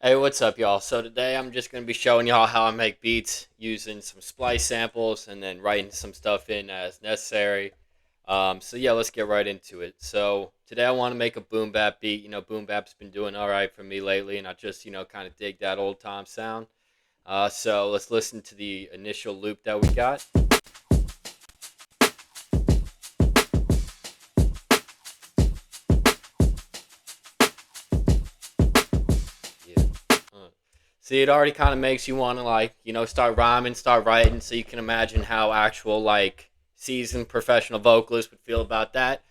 Hey, what's up, y'all? So today I'm just gonna be showing y'all how I make beats using some Splice samples and then writing some stuff in as necessary. So yeah, let's get right into it. So today I want to make a boom bap beat. Boom bap's been doing all right for me lately, and I just kind of dig that old time sound. So let's listen to the initial loop that we got. Yeah. Uh, See, it already kind of makes you want to start rhyming, start writing, so you can imagine how actual seasoned professional vocalists would feel about that.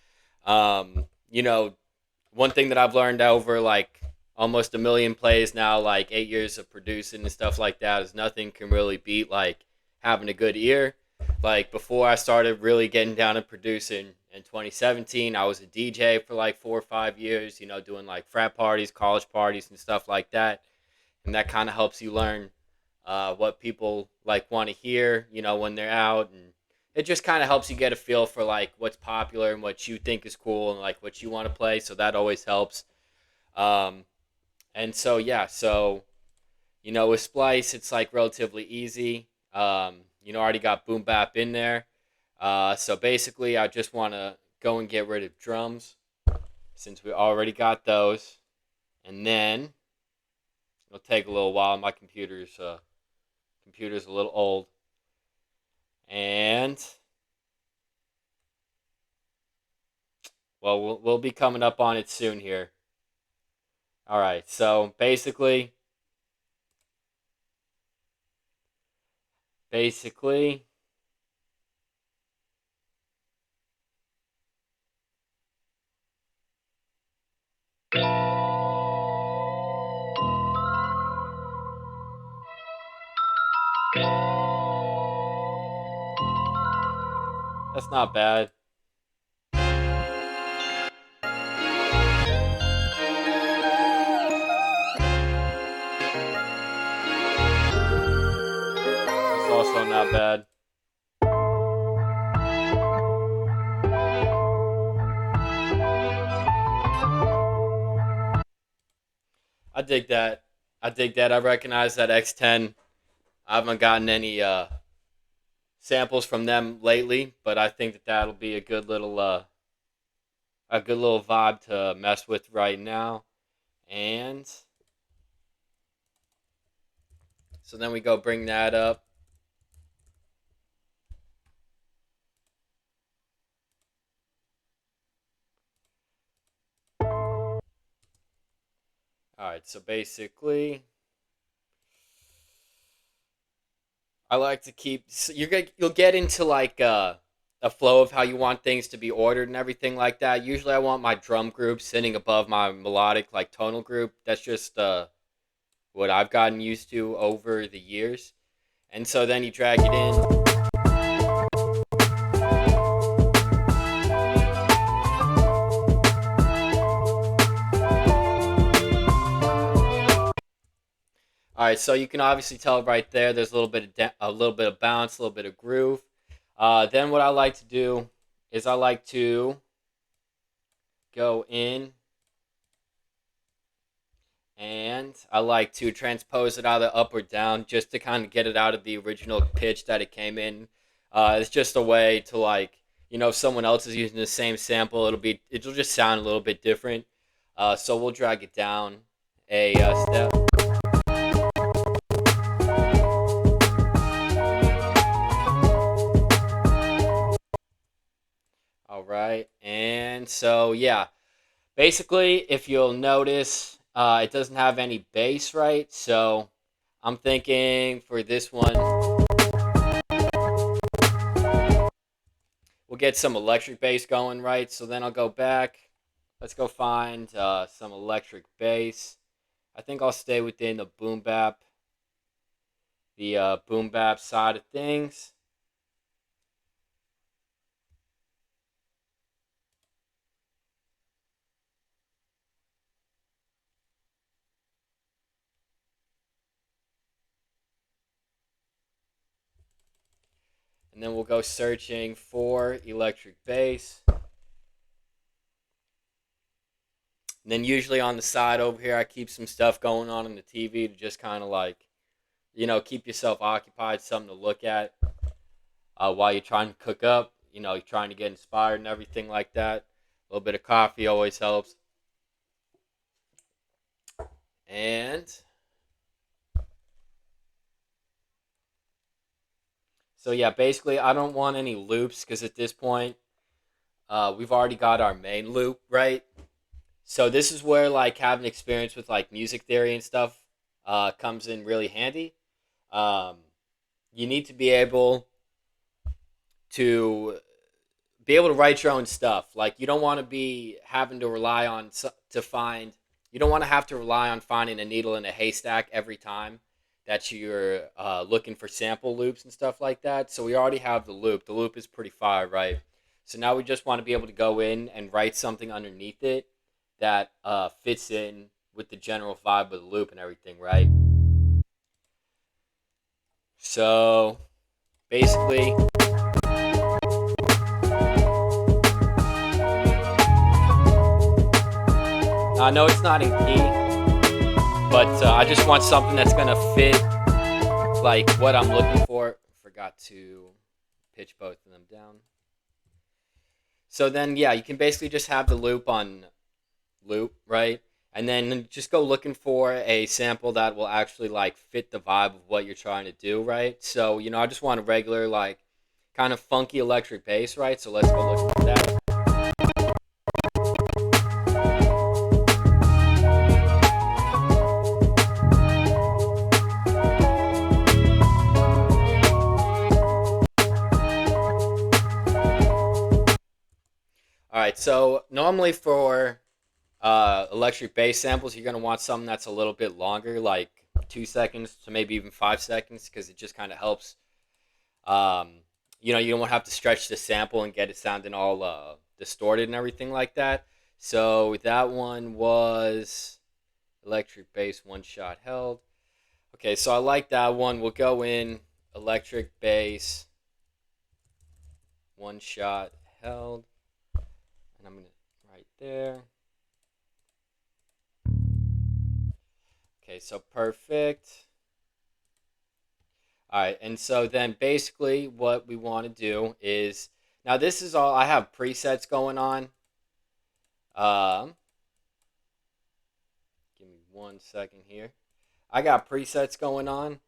Um, you know, One thing that I've learned over almost a million plays now, like 8 years of producing and stuff like that, is nothing can really beat having a good ear. Like before I started really getting down and producing in 2017, I was a DJ for like 4 or 5 years, doing like frat parties, college parties, and stuff like that. And that kind of helps you learn what people want to hear, when they're out, and it just kind of helps you get a feel for what's popular and what you think is cool and what you want to play. So that always helps. Um, and so yeah, so with Splice, it's like relatively easy. I already got boom bap in there. So basically, I just want to go and get rid of drums since we already got those, and then it'll take a little while. My computer's a little old, and well, we'll be coming up on it soon here. All right, so basically, that's not bad. It's also not bad. I dig that. I dig that. I recognize that X10. I haven't gotten any samples from them lately, but I think that that'll be a good little vibe to mess with right now. And so then we go bring that up. All right, so basically, I like to keep. So you'll get into a flow of how you want things to be ordered and everything like that. Usually, I want my drum group sitting above my melodic tonal group. That's just what I've gotten used to over the years. And so then you drag it in. All right, so you can obviously tell right there. There's a little bit of bounce, a little bit of groove. Then what I like to do is I like to go in and I like to transpose it either up or down just to kind of get it out of the original pitch that it came in. It's just a way to if someone else is using the same sample, it'll just sound a little bit different. So we'll drag it down a step. All right, and so yeah, basically, if you'll notice, it doesn't have any bass, right? So I'm thinking for this one, we'll get some electric bass going, right? So then I'll go back. Let's go find some electric bass. I think I'll stay within the boom bap side of things. And then we'll go searching for electric bass. And then usually on the side over here, I keep some stuff going on the TV to just kind of like, keep yourself occupied, something to look at while you're trying to cook up. You're trying to get inspired and everything like that. A little bit of coffee always helps. And so yeah, basically, I don't want any loops because at this point, we've already got our main loop, right? So this is where like having experience with like music theory and stuff comes in really handy. Um, you need to to be able to write your own stuff. Like you don't want to be having to rely on to find. You don't want to have to rely on finding a needle in a haystack every time that you're looking for sample loops and stuff like that. So we already have the loop. The loop is pretty fire, right? So now we just want to be able to go in and write something underneath it that fits in with the general vibe of the loop and everything, right? So basically, I know it's not in key, but I just want something that's gonna fit like what I'm looking for. Forgot to pitch both of them down. So then, yeah, you can basically just have the loop on loop, right? And then just go looking for a sample that will actually like fit the vibe of what you're trying to do, right? So, I just want a regular like kind of funky electric bass, right? So let's go look for that. All right, so normally for electric bass samples, you're gonna want something that's a little bit longer, like 2 seconds to maybe even 5 seconds, because it just kind of helps. Um, you don't have to stretch the sample and get it sounding all distorted and everything like that. So that one was electric bass one shot held. Okay, so I like that one. We'll go in electric bass one shot held, and I'm gonna right there. Okay, so perfect. All right, and so then basically what we want to do is now this is all I have presets going on. Um, Give me 1 second here. I got presets going on,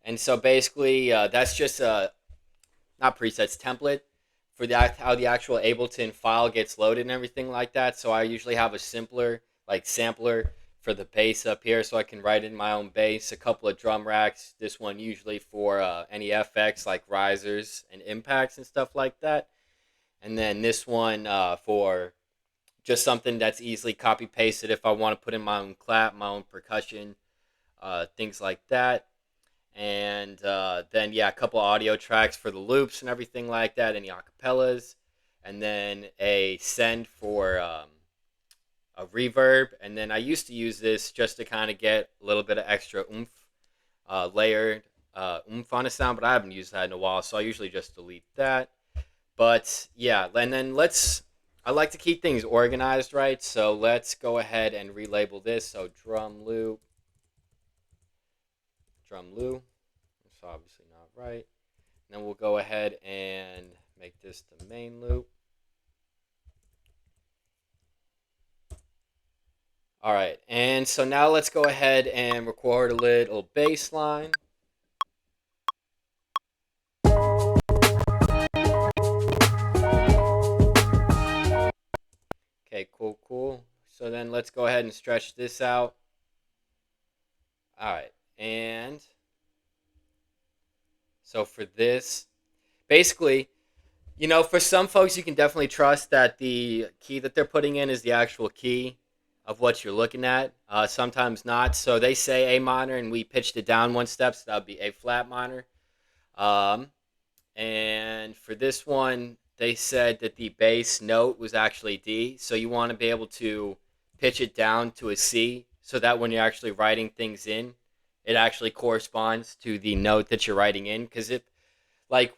and so basically that's just a not presets template for how the actual Ableton file gets loaded and everything like that. So I usually have a simpler like sampler for the bass up here, so I can write in my own bass. A couple of drum racks. This one usually for any FX like risers and impacts and stuff like that. And then this one for just something that's easily copy pasted if I want to put in my own clap, my own percussion, things like that. And then yeah, a couple audio tracks for the loops and everything like that, any acapellas, and then a send for a reverb. And then I used to use this just to kind of get a little bit of extra oomph, layered oomph on a sound, but I haven't used that in a while, so I usually just delete that. But yeah, and then I like to keep things organized, right? So let's go ahead and relabel this. So drum loop, drum loop. It's obviously not right. And then we'll go ahead and make this the main loop. All right, and so now let's go ahead and record a little bass line. Okay, cool, cool. So then let's go ahead and stretch this out. All right, and so for this, basically, for some folks, you can definitely trust that the key that they're putting in is the actual key of what you're looking at. Sometimes not. So they say A minor, and we pitched it down one step, so that would be A flat minor. Um, and for this one, they said that the bass note was actually D. So you want to be able to pitch it down to a C so that when you're actually writing things in, it actually corresponds to the note that you're writing in. Because if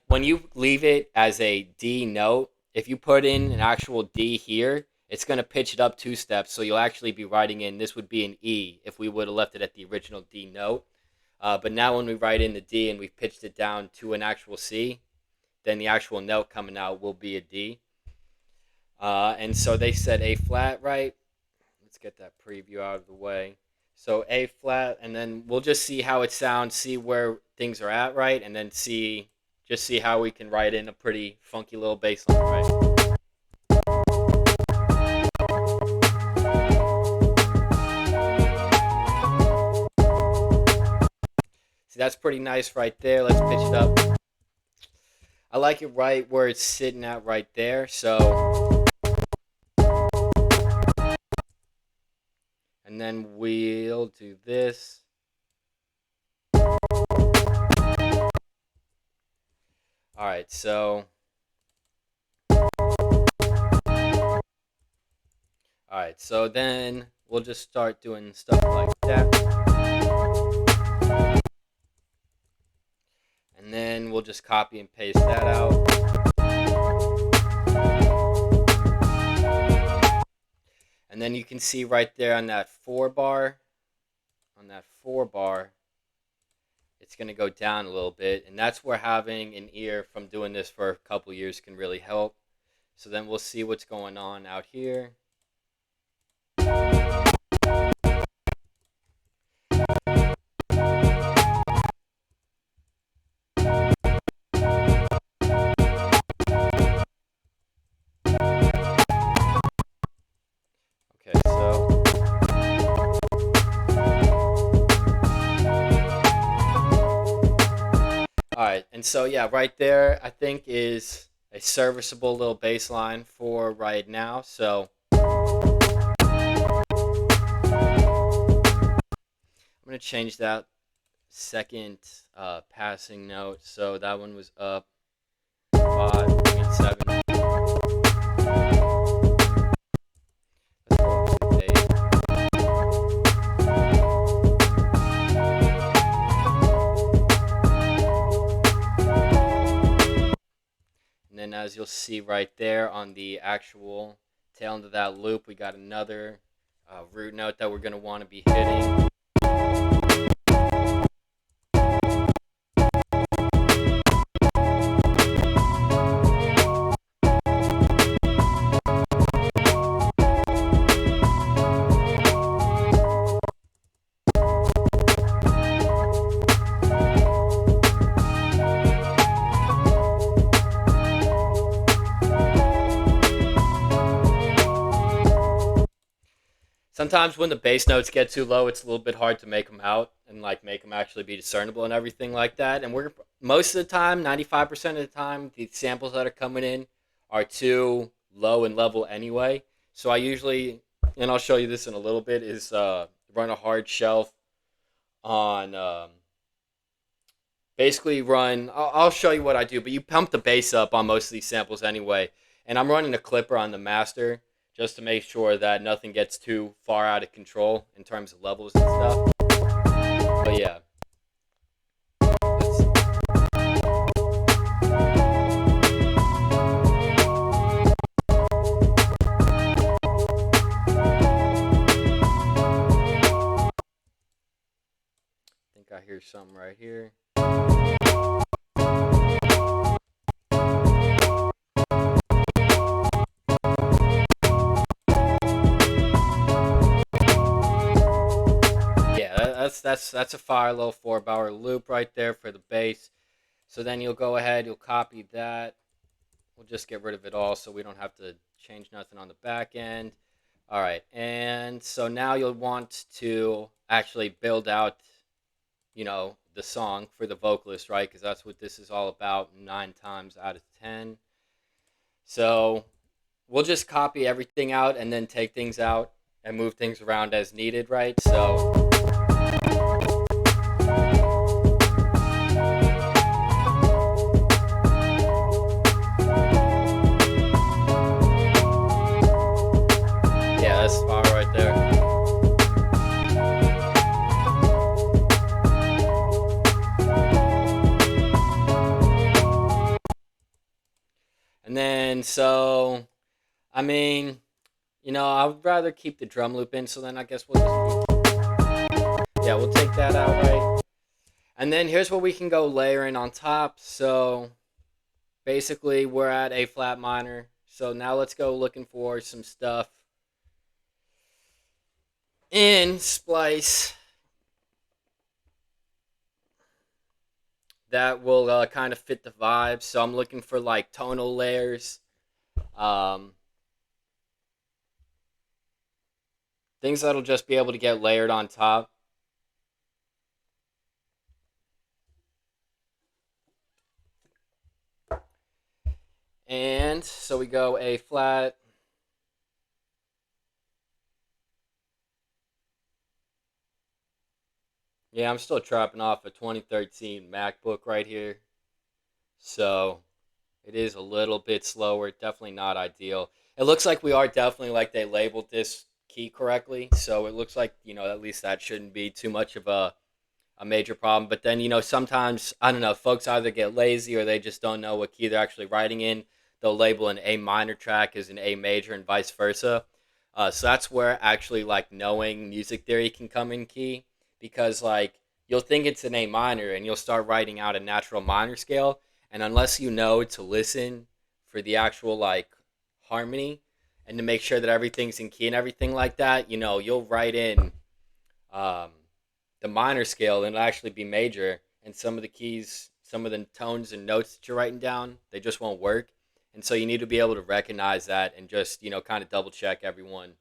when you leave it as a D note, if you put in an actual D here, it's going to pitch it up 2 steps. So you'll actually be writing in, this would be an E if we would have left it at the original D note. But now when we write in the D and we've pitched it down to an actual C, then the actual note coming out will be a D. And so they said A flat, right? Let's get that preview out of the way. So A flat, and then we'll just see how it sounds, see where things are at, right? And then see how we can write in a pretty funky little bass line, right? See, that's pretty nice right there. Let's pitch it up. I like it right where it's sitting at right there. So, and then we'll do this. All right, so. All right, so then we'll just start doing stuff like that. And then we'll just copy and paste that out. And then you can see right there on that 4 bar, it's going to go down a little bit. And that's where having an ear from doing this for a couple years can really help. So then we'll see what's going on out here. Okay, so alright, and so yeah, right there I think is a serviceable little bass line for right now. So I'm gonna change that second passing note. So that one was up 5, 7. And then as you'll see right there on the actual tail end of that loop, we got another root note that we're going to want to be hitting. Sometimes when the bass notes get too low, it's a little bit hard to make them out and like make them actually be discernible and everything like that. And we're most of the time, 95% of the time, the samples that are coming in are too low in level anyway. So I usually, and I'll show you this in a little bit, is run a hard shelf on basically run. I'll show you what I do, but you pump the bass up on most of these samples anyway. And I'm running a clipper on the master, just to make sure that nothing gets too far out of control in terms of levels and stuff. But yeah. I think I hear something right here. That's a fire little 4-bar loop right there for the bass. So then you'll go ahead, you'll copy that. We'll just get rid of it all so we don't have to change nothing on the back end. All right, and so now you'll want to actually build out, the song for the vocalist, right? Because that's what this is all about 9 times out of 10. So we'll just copy everything out and then take things out and move things around as needed, right? So that's fire right there. And then, so, I mean, I would rather keep the drum loop in. So then I guess we'll just yeah, we'll take that out right. And then here's where we can go layering on top. So basically, we're at A flat minor. So now let's go looking for some stuff in Splice that will kind of fit the vibe. So I'm looking for like tonal layers, um, things that'll just be able to get layered on top. And so we go A flat. Yeah, I'm still trapping off a 2013 MacBook right here. So it is a little bit slower. Definitely not ideal. It looks like we are definitely like they labeled this key correctly. So it looks like, at least that shouldn't be too much of a major problem. But then, sometimes, I don't know, folks either get lazy or they just don't know what key they're actually writing in. They'll label an A minor track as an A major and vice versa. So that's where actually like knowing music theory can come in key, because like you'll think it's an A minor and you'll start writing out a natural minor scale. And unless you know to listen for the actual like harmony and to make sure that everything's in key and everything like that, you'll write in um, the minor scale and it'll actually be major. And some of the keys, some of the tones and notes that you're writing down, they just won't work. And so you need to be able to recognize that and just, kind of double check everyone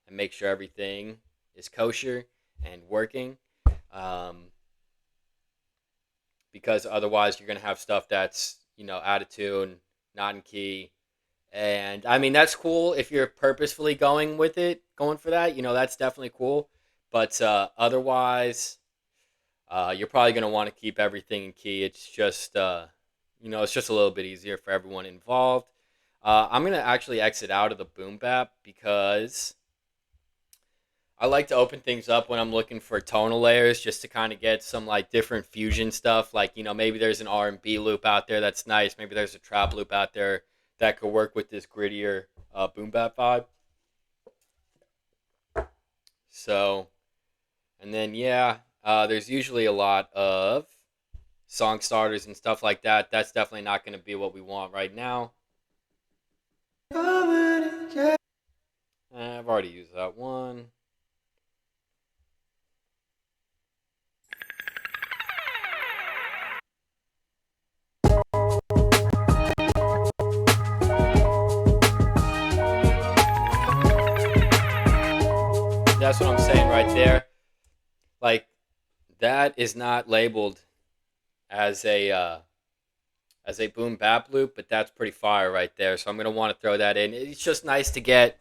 and make sure everything is kosher and working. Um, because otherwise you're going to have stuff that's, out of tune, not in key. And I mean, that's cool if you're purposefully going for that, that's definitely cool. But otherwise, you're probably going to want to keep everything in key. It's just, it's just a little bit easier for everyone involved. I'm going to actually exit out of the boom bap because I like to open things up when I'm looking for tonal layers just to kind of get some like different fusion stuff. Like, maybe there's an R&B loop out there that's nice. Maybe there's a trap loop out there that could work with this grittier boom bap vibe. So, and then, yeah, there's usually a lot of song starters and stuff like that. That's definitely not going to be what we want right now. I've already used that one. That's what I'm saying right there. Like, that is not labeled as a boom bap loop, but that's pretty fire right there. So I'm gonna want to throw that in. It's just nice to get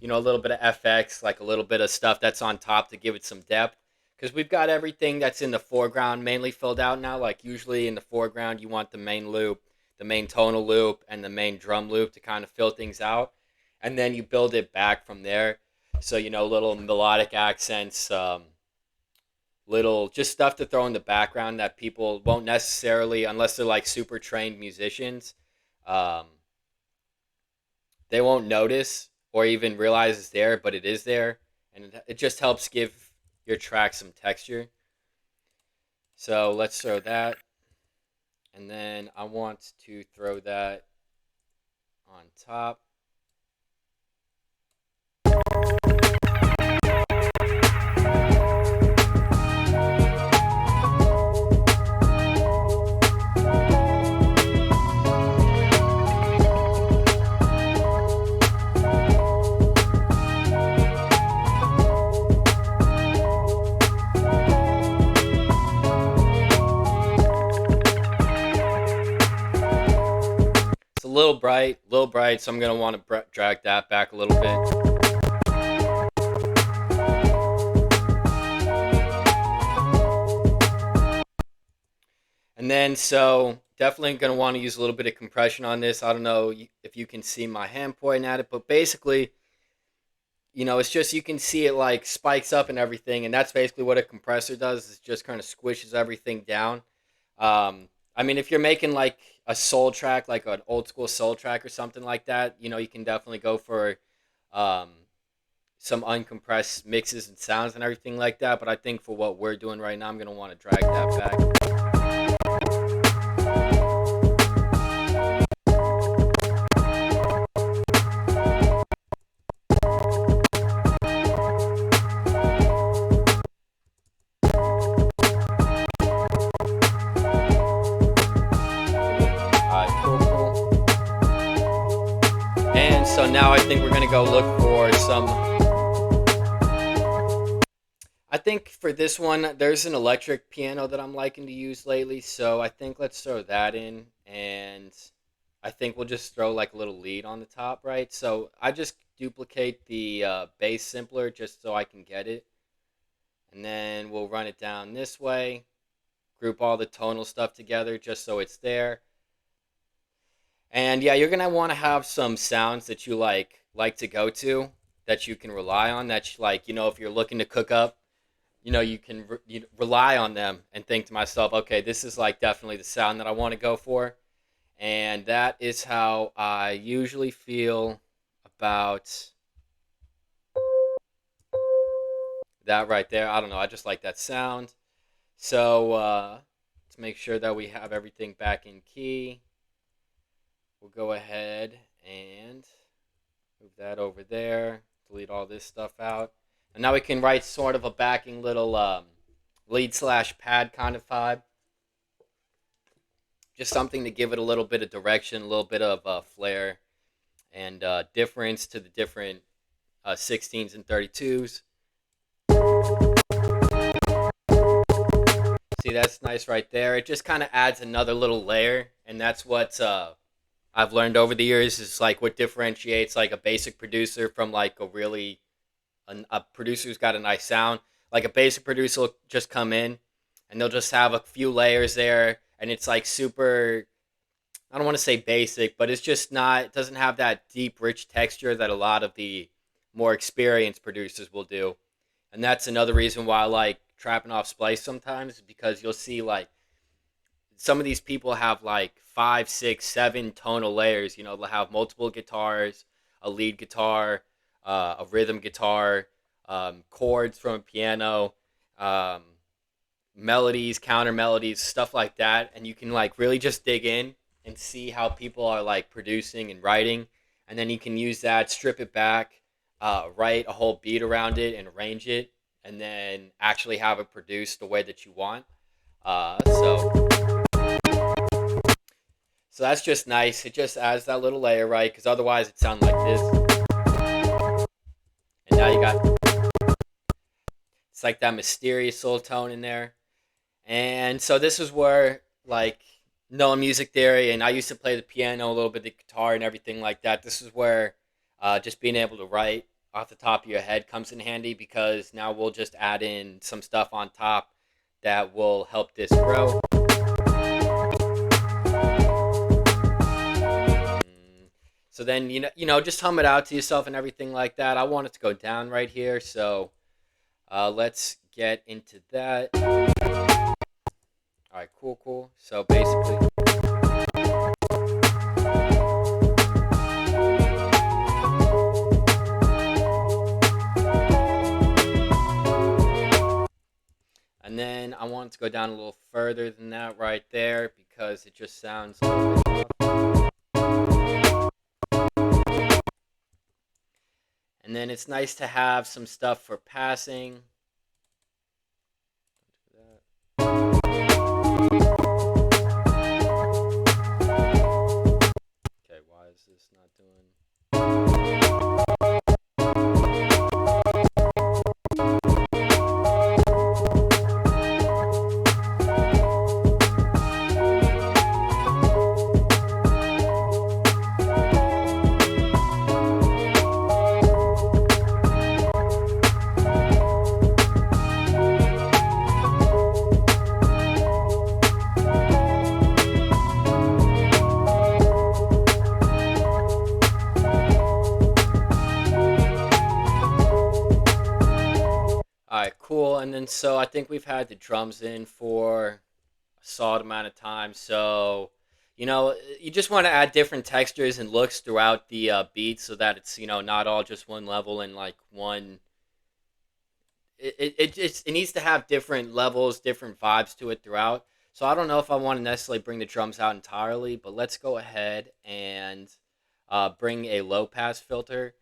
a little bit of FX, like a little bit of stuff that's on top to give it some depth. Because we've got everything that's in the foreground mainly filled out now. Like usually in the foreground, you want the main loop, the main tonal loop, and the main drum loop to kind of fill things out, and then you build it back from there. So little melodic accents, little just stuff to throw in the background that people won't necessarily, unless they're like super trained musicians, um, they won't notice or even realize it's there, but it is there, and it just helps give your track some texture. So let's throw that, and then I want to throw that on top. It's a little bright, so I'm gonna want to drag that back a little bit. And then, so definitely going to want to use a little bit of compression on this. I don't know if you can see my hand pointing at it, but basically, it's just you can see it like spikes up and everything. And that's basically what a compressor does, is just kind of squishes everything down. I mean, if you're making like a soul track, like an old school soul track or something like that, you can definitely go for some uncompressed mixes and sounds and everything like that. But I think for what we're doing right now, I'm gonna want to drag that back. Alright, cool, cool. And so now I think we're gonna go look for some. I think for this one, there's an electric piano that I'm liking to use lately, so I think let's throw that in, and I think we'll just throw like a little lead on the top, right? So I just duplicate the bass simpler just so I can get it, and then we'll run it down this way, group all the tonal stuff together just so it's there. And yeah, you're gonna want to have some sounds that you like to go to that you can rely on. That like if you're looking to cook up, you can rely on them and think to myself, okay, this is like definitely the sound that I want to go for, and that is how I usually feel about that right there. I don't know, I just like that sound. So let's make sure that we have everything back in key. We'll go ahead and move that over there, delete all this stuff out. And now we can write sort of a backing little lead slash pad kind of vibe. Just something to give it a little bit of direction, a little bit of flair and difference to the different 16s and 32s. See, that's nice right there. It just kind of adds another little layer, and that's what I've learned over the years is like what differentiates like a basic producer from like a producer who's got a nice sound. Like a basic producer will just come in and they'll just have a few layers there, and it's like super. I don't want to say basic, but it's just not. It doesn't have that deep, rich texture that a lot of the more experienced producers will do, and that's another reason why I like trapping off Splice sometimes, because you'll see like some of these people have like 5, 6, 7 tonal layers. They'll have multiple guitars, a lead guitar, a rhythm guitar, chords from a piano, melodies, counter melodies, stuff like that, and you can like really just dig in and see how people are like producing and writing, and then you can use that, strip it back, write a whole beat around it, and arrange it, and then actually have it produced the way that you want. So that's just nice. It just adds that little layer, right? Because otherwise it sounds like this. And now you got, it's like that mysterious soul tone in there. And so this is where, like, knowing music theory, and I used to play the piano, a little bit of the guitar and everything like that. This is where just being able to write off the top of your head comes in handy, because now we'll just add in some stuff on top that will help this grow. So then, just hum it out to yourself and everything like that. I want it to go down right here, so let's get into that. All right, cool, cool. So basically, and then I want it to go down a little further than that right there, because it just sounds a little bit off. And then it's nice to have some stuff for passing. Okay, why is this not doing? All right, cool. And then I think we've had the drums in for a solid amount of time. So You just want to add different textures and looks throughout the beat so that it's not all just one level and like one. It needs to have different levels, different vibes to it throughout. So I don't know if I want to necessarily bring the drums out entirely, but let's go ahead and bring a low pass filter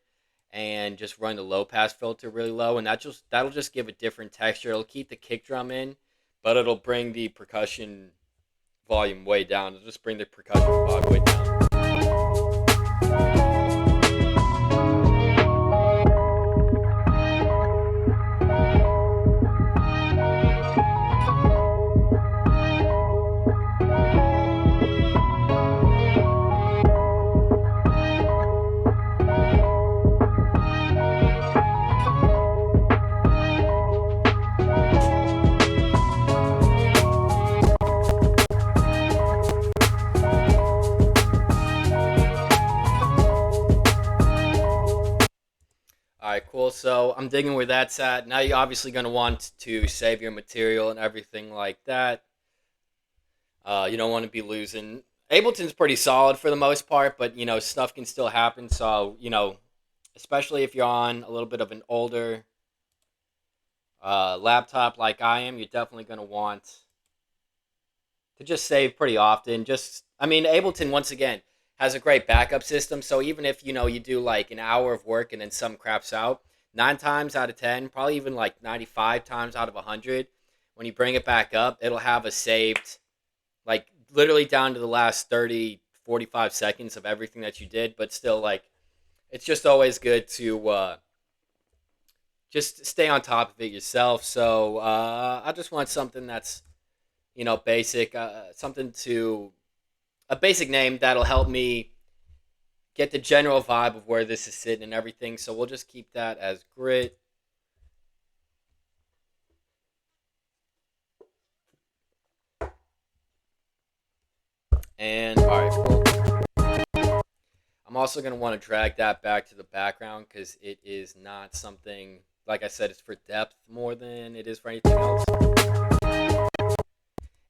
and just run the low pass filter really low, and that'll just give a different texture. It'll keep the kick drum in, but it'll bring the percussion volume way down. It'll just bring the percussion volume way down. All right, cool. So I'm digging where that's at. Now you're obviously going to want to save your material and everything like that. You don't want to be losing. Ableton's pretty solid for the most part, but stuff can still happen. So especially if you're on a little bit of an older laptop like I am, you're definitely going to want to just save pretty often. Ableton once again has a great backup system. So even if you do like an hour of work and then some craps out, 9 times out of 10, probably even like 95 times out of 100, when you bring it back up, it'll have a saved, like literally down to the last 30, 45 seconds of everything that you did. But still, like, it's just always good to just stay on top of it yourself. So I just want something that's basic, a basic name that'll help me get the general vibe of where this is sitting and everything. So we'll just keep that as grit. And all right, cool. I'm also going to want to drag that back to the background because it is not something, like I said, it's for depth more than it is for anything else.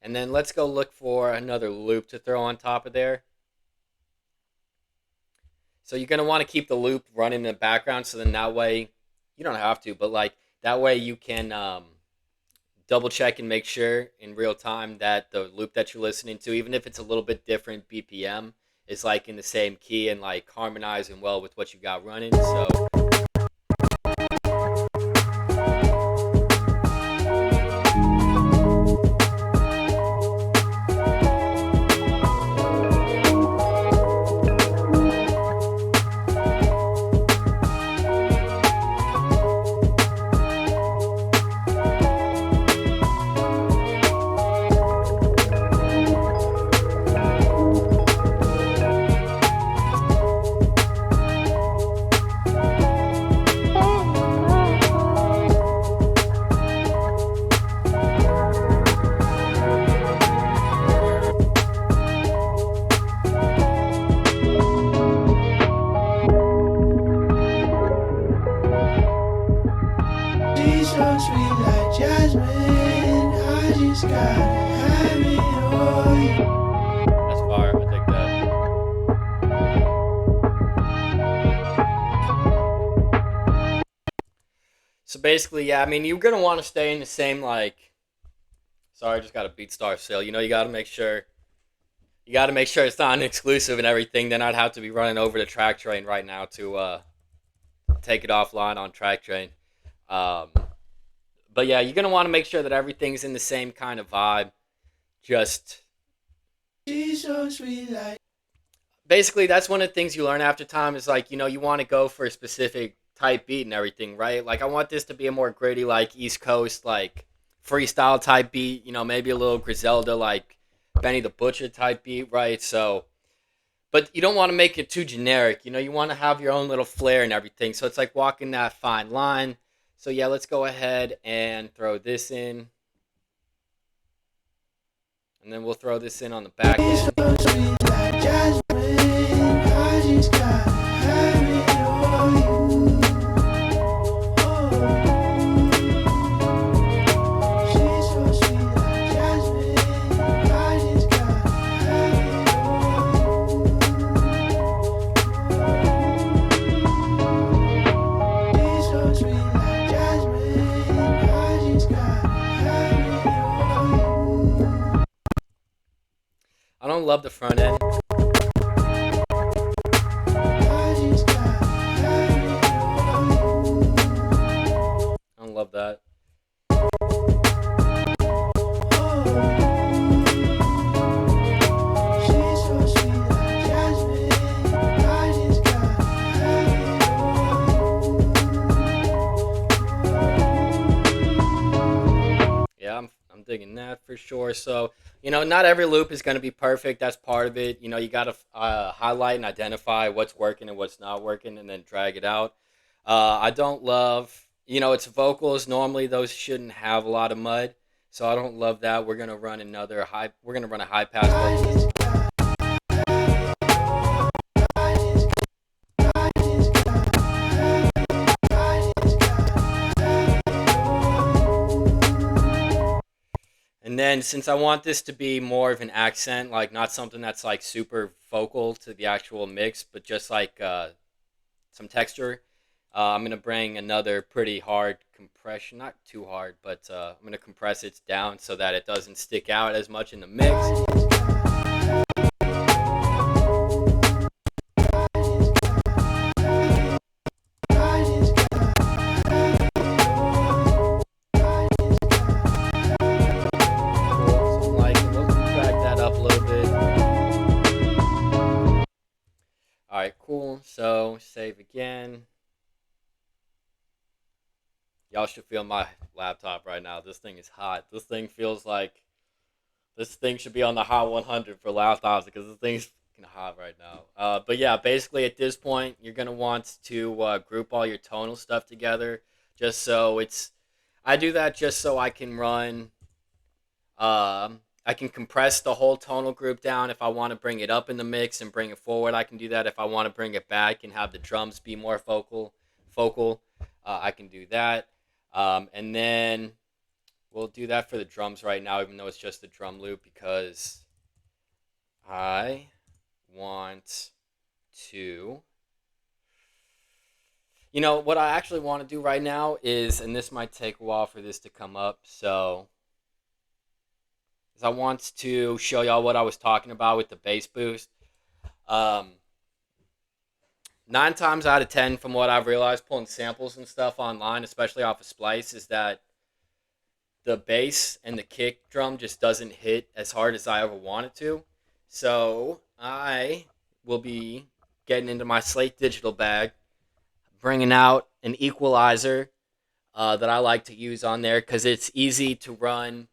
And then let's go look for another loop to throw on top of there. So you're going to want to keep the loop running in the background, so then that way, you don't have to, but like that way you can double check and make sure in real time that the loop that you're listening to, even if it's a little bit different BPM, is like in the same key and like harmonizing well with what you got running. So that's fire. I take that. So basically, yeah, you're going to want to stay in the same, like, sorry, I just got a BeatStar sale. You got to make sure it's not an exclusive and everything. Then I'd have to be running over to Track Train right now to take it offline on Track Train. But yeah, you're going to want to make sure that everything's in the same kind of vibe. Just she's so sweet, like. Basically, that's one of the things you learn after time is like, you want to go for a specific type beat and everything, right? Like, I want this to be a more gritty, like East Coast, like freestyle type beat, maybe a little Griselda, like Benny the Butcher type beat, right? So, but you don't want to make it too generic, you want to have your own little flair and everything. So it's like walking that fine line. So yeah, let's go ahead and throw this in. And then we'll throw this in on the back end. don't love the front end. I don't love that. Yeah, I'm digging that for sure. So, not every loop is going to be perfect. That's part of it. You got to highlight and identify what's working and what's not working, and then drag it out. I don't love, it's vocals. Normally, those shouldn't have a lot of mud, so I don't love that. We're gonna run another high. We're gonna run a high pass vocals. And then since I want this to be more of an accent, like not something that's like super vocal to the actual mix, but just like some texture, I'm going to bring another pretty hard compression. Not too hard, but I'm going to compress it down so that it doesn't stick out as much in the mix. Cool, so I'm liking. We'll drag that up a little bit. Alright, cool. So, save again. Y'all should feel my laptop right now. This thing is hot. This thing feels like this thing should be on the Hot 100 for laptops because this thing's fucking hot right now. But yeah, basically at this point, you're gonna want to group all your tonal stuff together, just so it's. I do that just so I can run. I can compress the whole tonal group down if I want to bring it up in the mix and bring it forward. I can do that if I want to bring it back and have the drums be more Focal. I can do that, and then we'll do that for the drums right now, even though it's just a drum loop, because I want to. What I actually want to do right now is, and this might take a while for this to come up, so is I want to show y'all what I was talking about with the bass boost. Um, 9 times out of 10, from what I've realized pulling samples and stuff online, especially off of Splice, is that the bass and the kick drum just doesn't hit as hard as I ever want it to. So I will be getting into my Slate Digital bag, bringing out an equalizer that I like to use on there because it's easy to run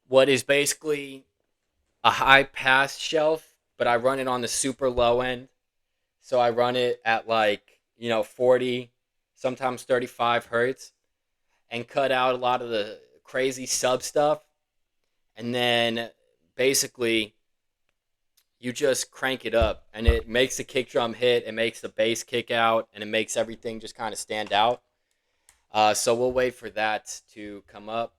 what is basically a high pass shelf, but I run it on the super low end. So I run it at 40, sometimes 35 hertz, and cut out a lot of the crazy sub stuff. And then basically you just crank it up and it makes the kick drum hit, it makes the bass kick out, and it makes everything just kind of stand out. So we'll wait for that to come up.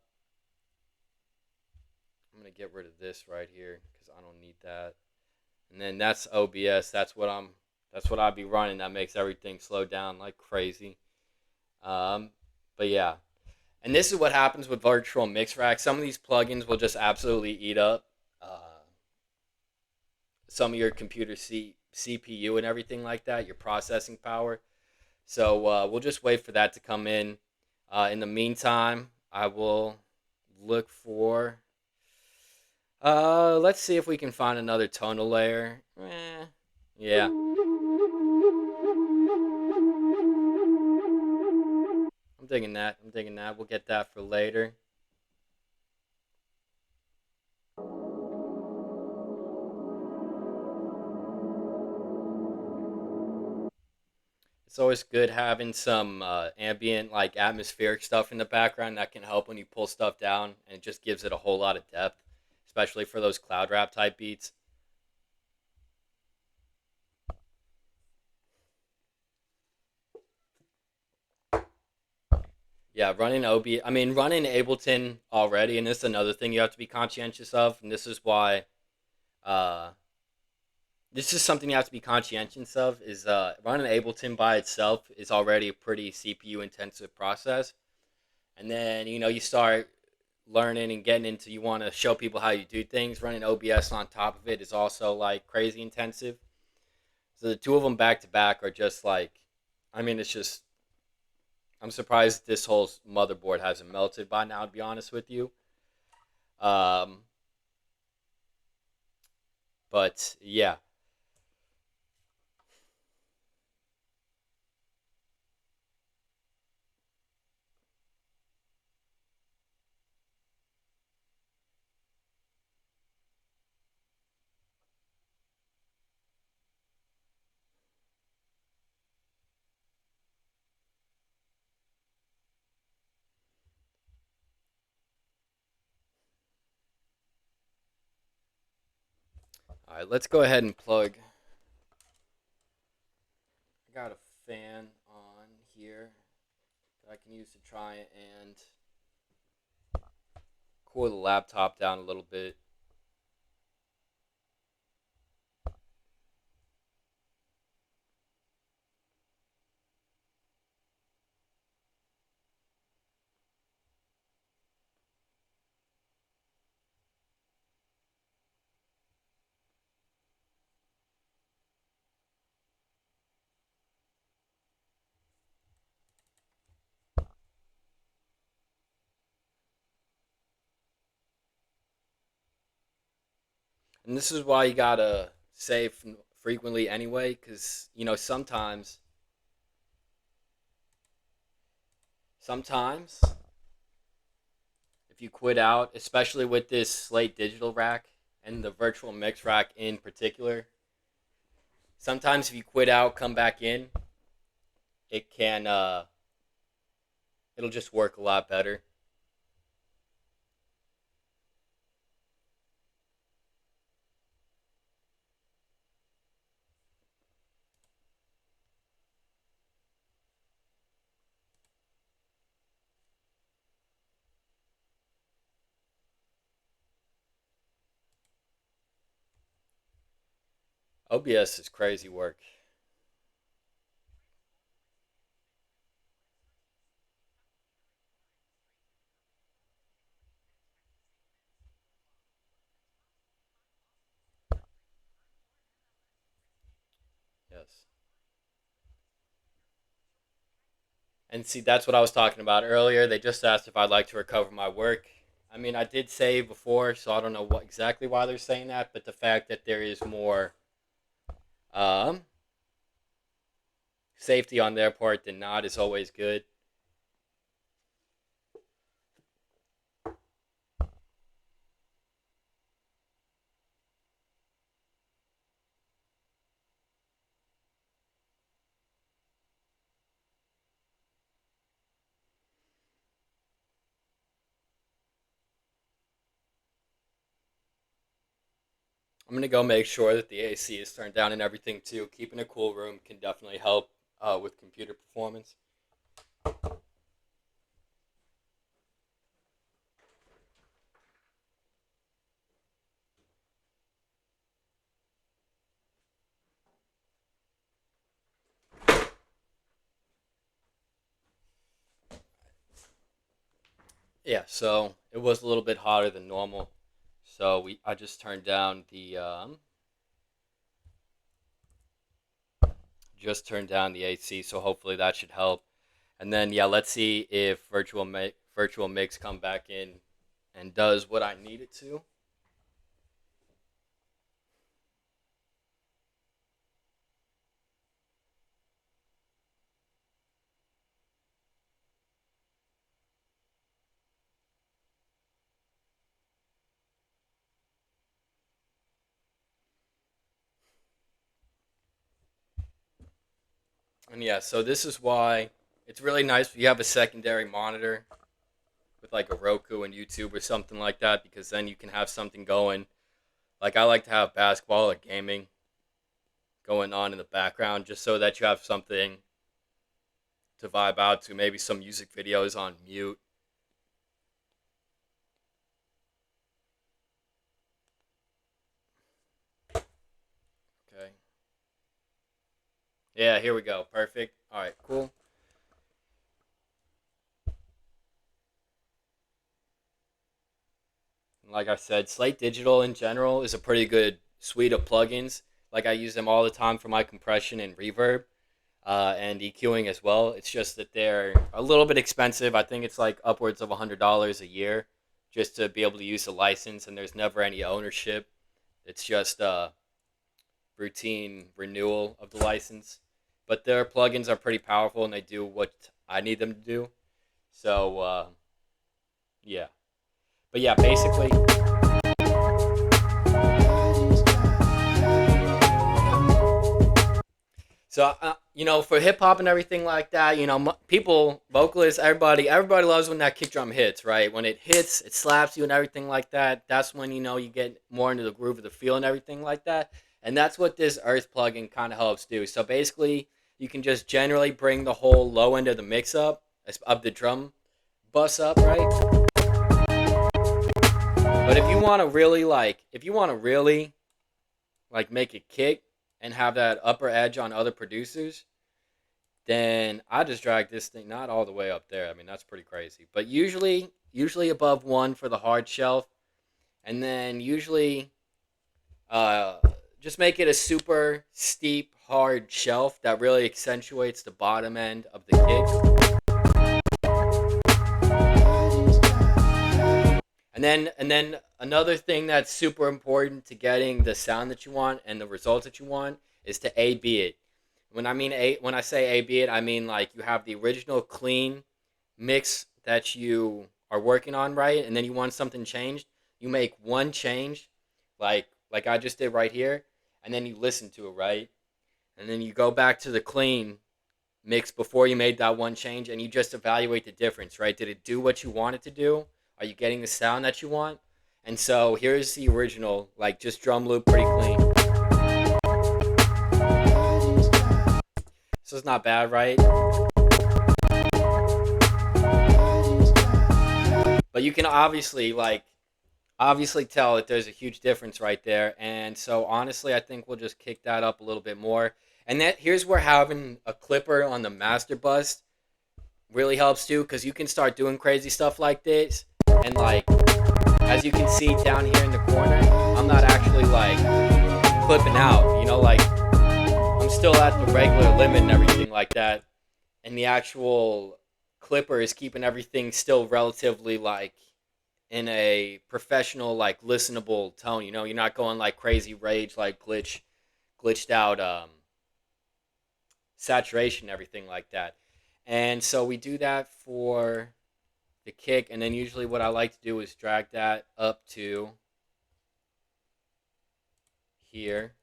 I'm going to get rid of this right here because I don't need that. And then that's OBS. That's what I'd be running. That makes everything slow down like crazy. But yeah. And this is what happens with virtual mix racks. Some of these plugins will just absolutely eat up some of your computer CPU and everything like that, your processing power. So we'll just wait for that to come in. In the meantime, I will look for. Let's see if we can find another tonal layer. Yeah. I'm digging that. We'll get that for later. It's always good having some ambient, like atmospheric stuff in the background that can help when you pull stuff down, and it just gives it a whole lot of depth, especially for those cloud rap type beats. Yeah, running Ableton already, and this is another thing you have to be conscientious of, and this is why, uh, this is something you have to be conscientious of, is running Ableton by itself is already a pretty CPU intensive process. And then, you start learning and getting into, you want to show people how you do things, running OBS on top of it is also like crazy intensive. So the two of them back to back are just like, I mean, it's just, I'm surprised this whole motherboard hasn't melted by now, to be honest with you. Um, but yeah. All right, let's go ahead and plug. I got a fan on here that I can use to try and cool the laptop down a little bit. And this is why you gotta save frequently anyway, because sometimes if you quit out, especially with this Slate digital rack and the virtual mix rack in particular, sometimes if you quit out, come back in, it can it'll just work a lot better. OBS is crazy work. Yes. And see, that's what I was talking about earlier. They just asked if I'd like to recover my work. I mean, I did save before, so I don't know what exactly why they're saying that, but the fact that there is more um, safety on their part than not is always good. I'm gonna go make sure that the AC is turned down and everything too. Keeping a cool room can definitely help with computer performance. Yeah, so it was a little bit hotter than normal. So I just turned down the AC, so hopefully that should help. And then yeah, let's see if virtual mix come back in and does what I need it to. And yeah, so this is why it's really nice if you have a secondary monitor with like a Roku and YouTube or something like that, because then you can have something going. Like I like to have basketball or gaming going on in the background just so that you have something to vibe out to, maybe some music videos on mute. Okay. Yeah, here we go. Perfect. All right, cool. Like I said, Slate Digital in general is a pretty good suite of plugins. Like I use them all the time for my compression and reverb, and EQing as well. It's just that they're a little bit expensive. I think it's like upwards of $100 a year just to be able to use the license, and there's never any ownership. It's just routine renewal of the license. But their plugins are pretty powerful, and they do what I need them to do. So yeah, but yeah, basically. So for hip hop and everything like that, people, vocalists, everybody loves when that kick drum hits, right? When it hits, it slaps you and everything like that. That's when you get more into the groove of the feel and everything like that. And that's what this Earth plugin kind of helps do. So basically, you can just generally bring the whole low end of the mix up, of the drum bus up, right? But if you want to really like make it kick and have that upper edge on other producers, then I just drag this thing not all the way up there. I mean, that's pretty crazy. But usually above one for the hard shelf, and then usually uh, just make it a super steep hard shelf that really accentuates the bottom end of the kick. And then another thing that's super important to getting the sound that you want and the results that you want is to A/B it. When I say A/B it, I mean like you have the original clean mix that you are working on, right? And then you want something changed. You make one change, like I just did right here, and then you listen to it, right? And then you go back to the clean mix before you made that one change, and you just evaluate the difference, right? Did it do what you want it to do? Are you getting the sound that you want? And so here's the original, like just drum loop, pretty clean. So it's not bad, right? But you can obviously tell that there's a huge difference right there. And so honestly, I think we'll just kick that up a little bit more. And that here's where having a clipper on the master bus really helps too, because you can start doing crazy stuff like this. And like, as you can see down here in the corner, I'm not actually like clipping out, like I'm still at the regular limit and everything like that. And the actual clipper is keeping everything still relatively like in a professional, like listenable tone. You're not going like crazy rage, like glitched out saturation, everything like that. And so we do that for the kick, and then usually what I like to do is drag that up to here.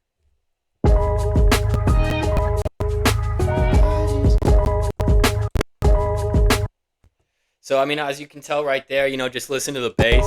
So I mean, as you can tell right there, just listen to the bass.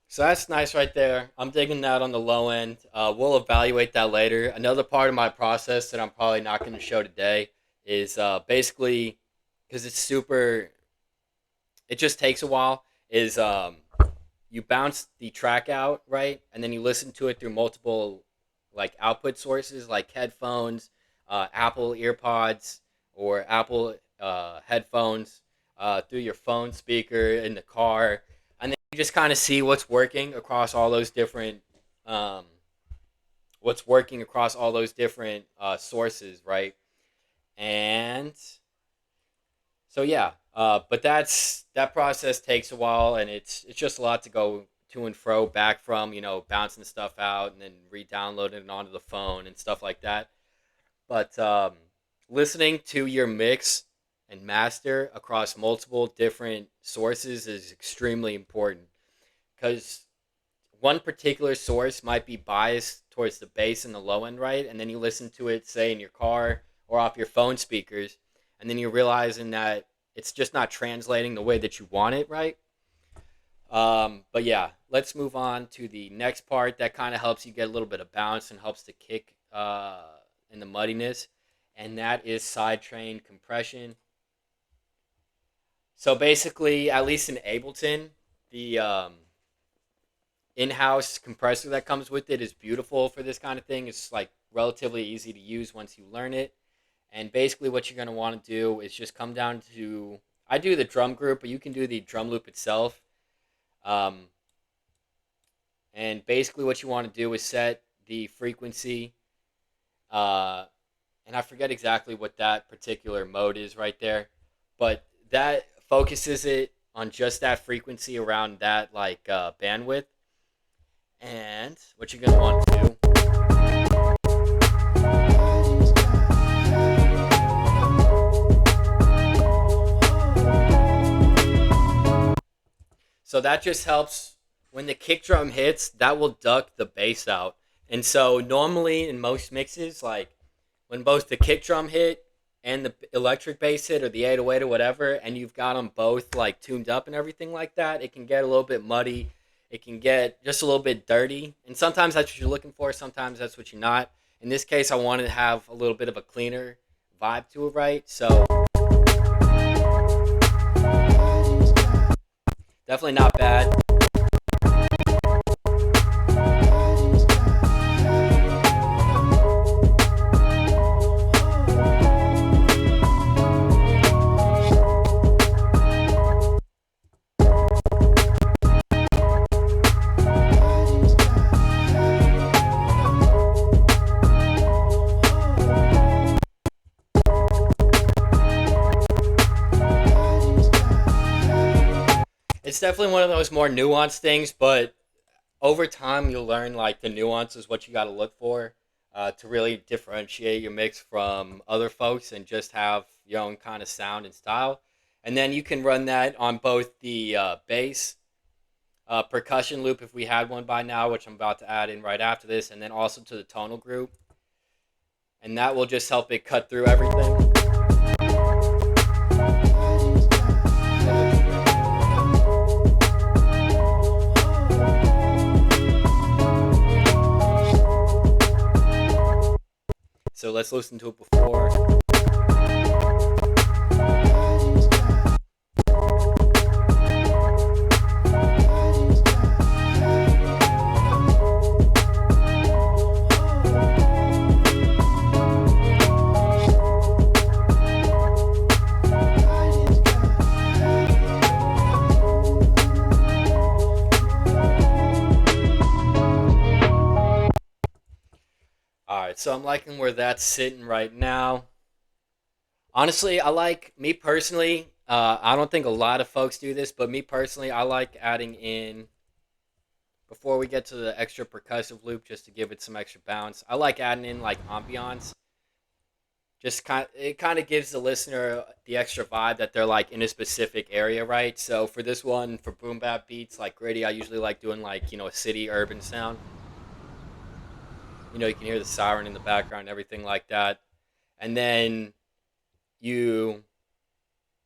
So that's nice right there. I'm digging that on the low end. We'll evaluate that later. Another part of my process that I'm probably not going to show today is basically because it just takes a while, is you bounce the track out, right? And then you listen to it through multiple like output sources like headphones, Apple EarPods, or Apple headphones, through your phone speaker in the car, and then you just kind of see um, what's working across all those different sources, right? And so yeah, but that process takes a while, and it's just a lot to go to and fro back from, bouncing stuff out and then re-downloading it onto the phone and stuff like that. But listening to your mix and master across multiple different sources is extremely important, because one particular source might be biased towards the bass and the low end, right? And then you listen to it, say, in your car or off your phone speakers, and then you're realizing that it's just not translating the way that you want it, right? But yeah, let's move on to the next part that kind of helps you get a little bit of bounce and helps to kick in the muddiness, and that is sidechain compression. So basically, at least in Ableton, the in-house compressor that comes with it is beautiful for this kind of thing. It's like relatively easy to use once you learn it. And basically, what you're going to want to do is just come down to, I do the drum group, but you can do the drum loop itself. Um, and basically, what you want to do is set the frequency. Uh, and I forget exactly what that particular mode is right there, but that focuses it on just that frequency around that like bandwidth. And what you're gonna want to do. So that just helps when the kick drum hits, that will duck the bass out. And so normally in most mixes, like when both the kick drum hit and the electric bass hit or the 808 or whatever, and you've got them both like tuned up and everything like that, it can get a little bit muddy. It can get just a little bit dirty. And sometimes that's what you're looking for. Sometimes that's what you're not. In this case, I wanted to have a little bit of a cleaner vibe to it, right? So definitely not bad. It's definitely one of those more nuanced things, but over time you'll learn like the nuances, what you got to look for to really differentiate your mix from other folks and just have your own kind of sound and style. And then you can run that on both the bass percussion loop if we had one by now, which I'm about to add in right after this, and then also to the tonal group. And that will just help it cut through everything. So let's listen to it before. All right, so I'm liking where that's sitting right now. Honestly, I like me personally. I don't think a lot of folks do this, but me personally, I like adding in before we get to the extra percussive loop, just to give it some extra bounce. I like adding in like ambiance. Just it kind of gives the listener the extra vibe that they're like in a specific area, right? So for this one, for boom bap beats like gritty, I usually like doing like a city urban sound. You can hear the siren in the background, everything like that, and then you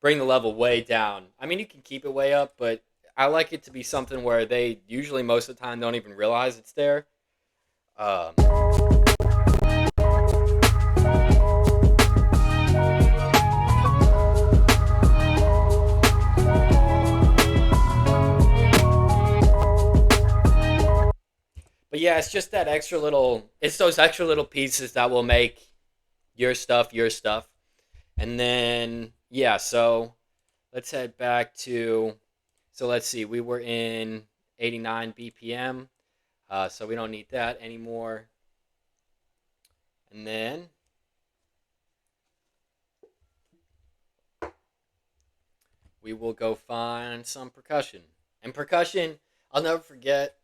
bring the level way down. I mean, you can keep it way up, but I like it to be something where they usually most of the time don't even realize it's there. Um, but yeah, it's just that extra little. It's those extra little pieces that will make your stuff your stuff. And then yeah, so let's head back to. So let's see, we were in 89 BPM, so we don't need that anymore. And then we will go find some percussion. And percussion, I'll never forget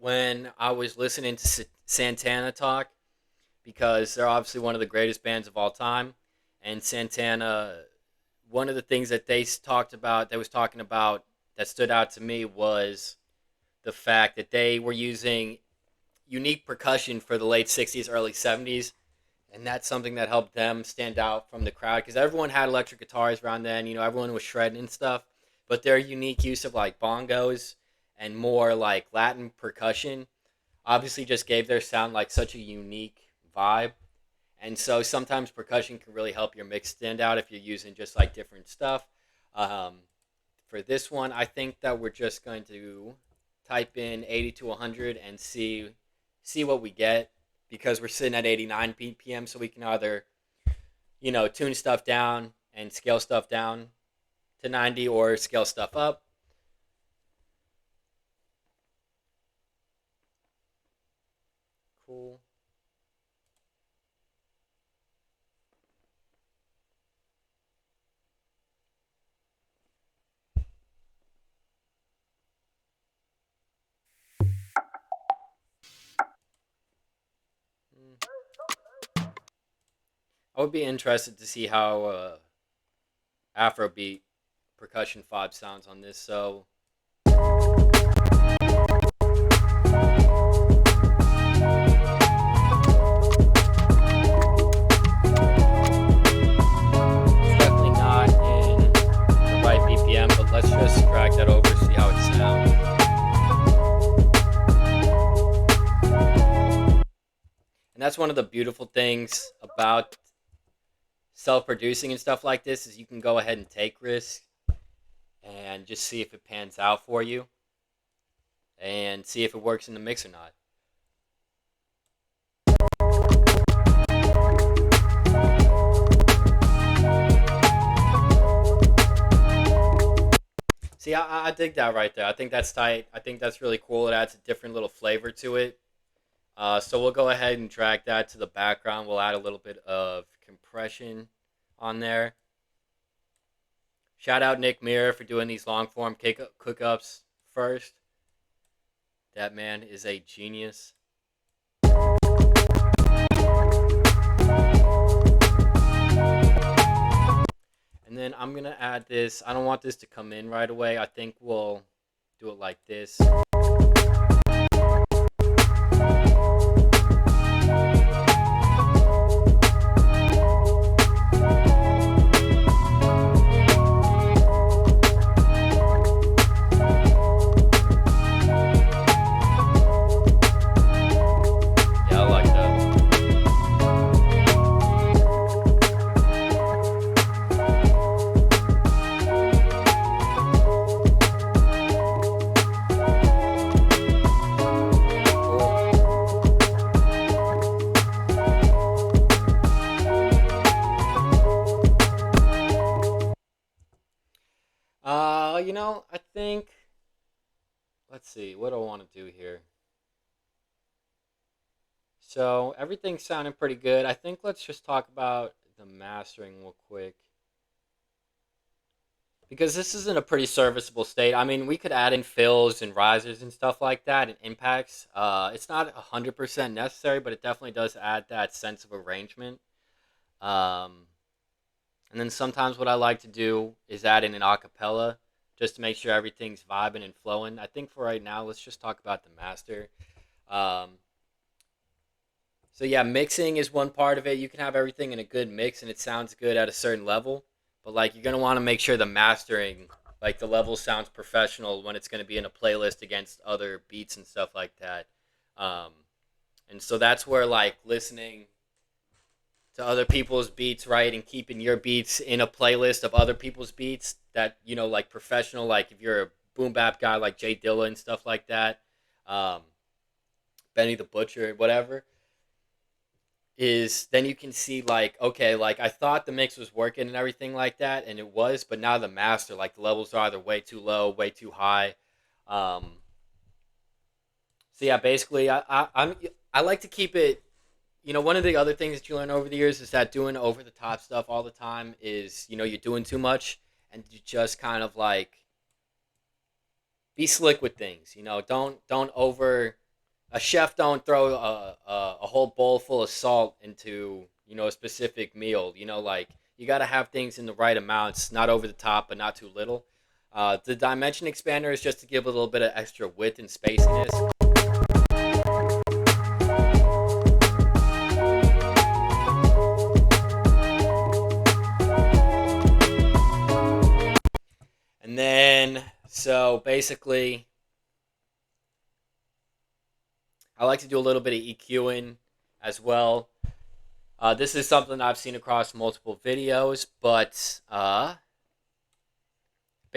when I was listening to Santana talk, because they're obviously one of the greatest bands of all time. And Santana, one of the things that they was talking about that stood out to me was the fact that they were using unique percussion for the late 60s, early 70s. And that's something that helped them stand out from the crowd, because everyone had electric guitars around then. Everyone was shredding and stuff. But their unique use of like bongos and more like Latin percussion obviously just gave their sound like such a unique vibe. And so sometimes percussion can really help your mix stand out if you're using just like different stuff. Um, For this one, I think that we're just going to type in 80 to 100 and see what we get, because we're sitting at 89 ppm, so we can either tune stuff down and scale stuff down to 90 or scale stuff up. Cool. I would be interested to see how Afrobeat percussion fob sounds on this. So it's definitely not in the right BPM, but let's just drag that over, see how it sounds. And that's one of the beautiful things about self-producing and stuff like this, is you can go ahead and take risks and just see if it pans out for you and see if it works in the mix or not. See, I dig that right there. I think that's tight. I think that's really cool. It adds a different little flavor to it. So we'll go ahead and drag that to the background. We'll add a little bit of compression on there. Shout out Nick Mirror for doing these long form COOKUPs first. That man is a genius. And then I'm going to add this. I don't want this to come in right away. I think we'll do it like this. I think, let's see, what do I want to do here? So everything's sounding pretty good. I think let's just talk about the mastering real quick, because this is in a pretty serviceable state. I mean, we could add in fills and risers and stuff like that and impacts. It's not 100% necessary, but it definitely does add that sense of arrangement. And then sometimes what I like to do is add in an acapella just to make sure everything's vibing and flowing. I think for right now, let's just talk about the master. Um, so yeah, mixing is one part of it. You can have everything in a good mix and it sounds good at a certain level, but like you're gonna want to make sure the mastering, like the level sounds professional when it's gonna be in a playlist against other beats and stuff like that. Um, and so that's where like listening to other people's beats, right, and keeping your beats in a playlist of other people's beats that like professional, like if you're a boom bap guy like Jay Dilla and stuff like that, um, Benny the Butcher, whatever, is then you can see like, okay, like I thought the mix was working and everything like that, and it was, but now the master, like the levels are either way too low, way too high. Um, so yeah, basically, I like to keep it. One of the other things that you learn over the years is that doing over the top stuff all the time is, you're doing too much, and you just kind of like be slick with things. Don't over. A chef don't throw a whole bowl full of salt into a specific meal. Like you got to have things in the right amounts, not over the top, but not too little. The dimension expander is just to give a little bit of extra width and spaciness. And then, so basically, I like to do a little bit of EQing as well. This is something I've seen across multiple videos, but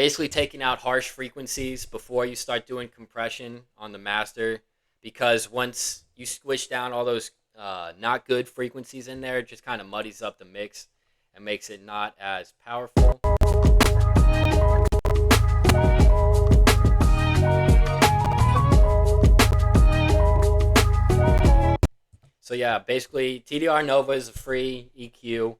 basically taking out harsh frequencies before you start doing compression on the master, because once you squish down all those not good frequencies in there, it just kind of muddies up the mix and makes it not as powerful. So yeah, basically TDR Nova is a free EQ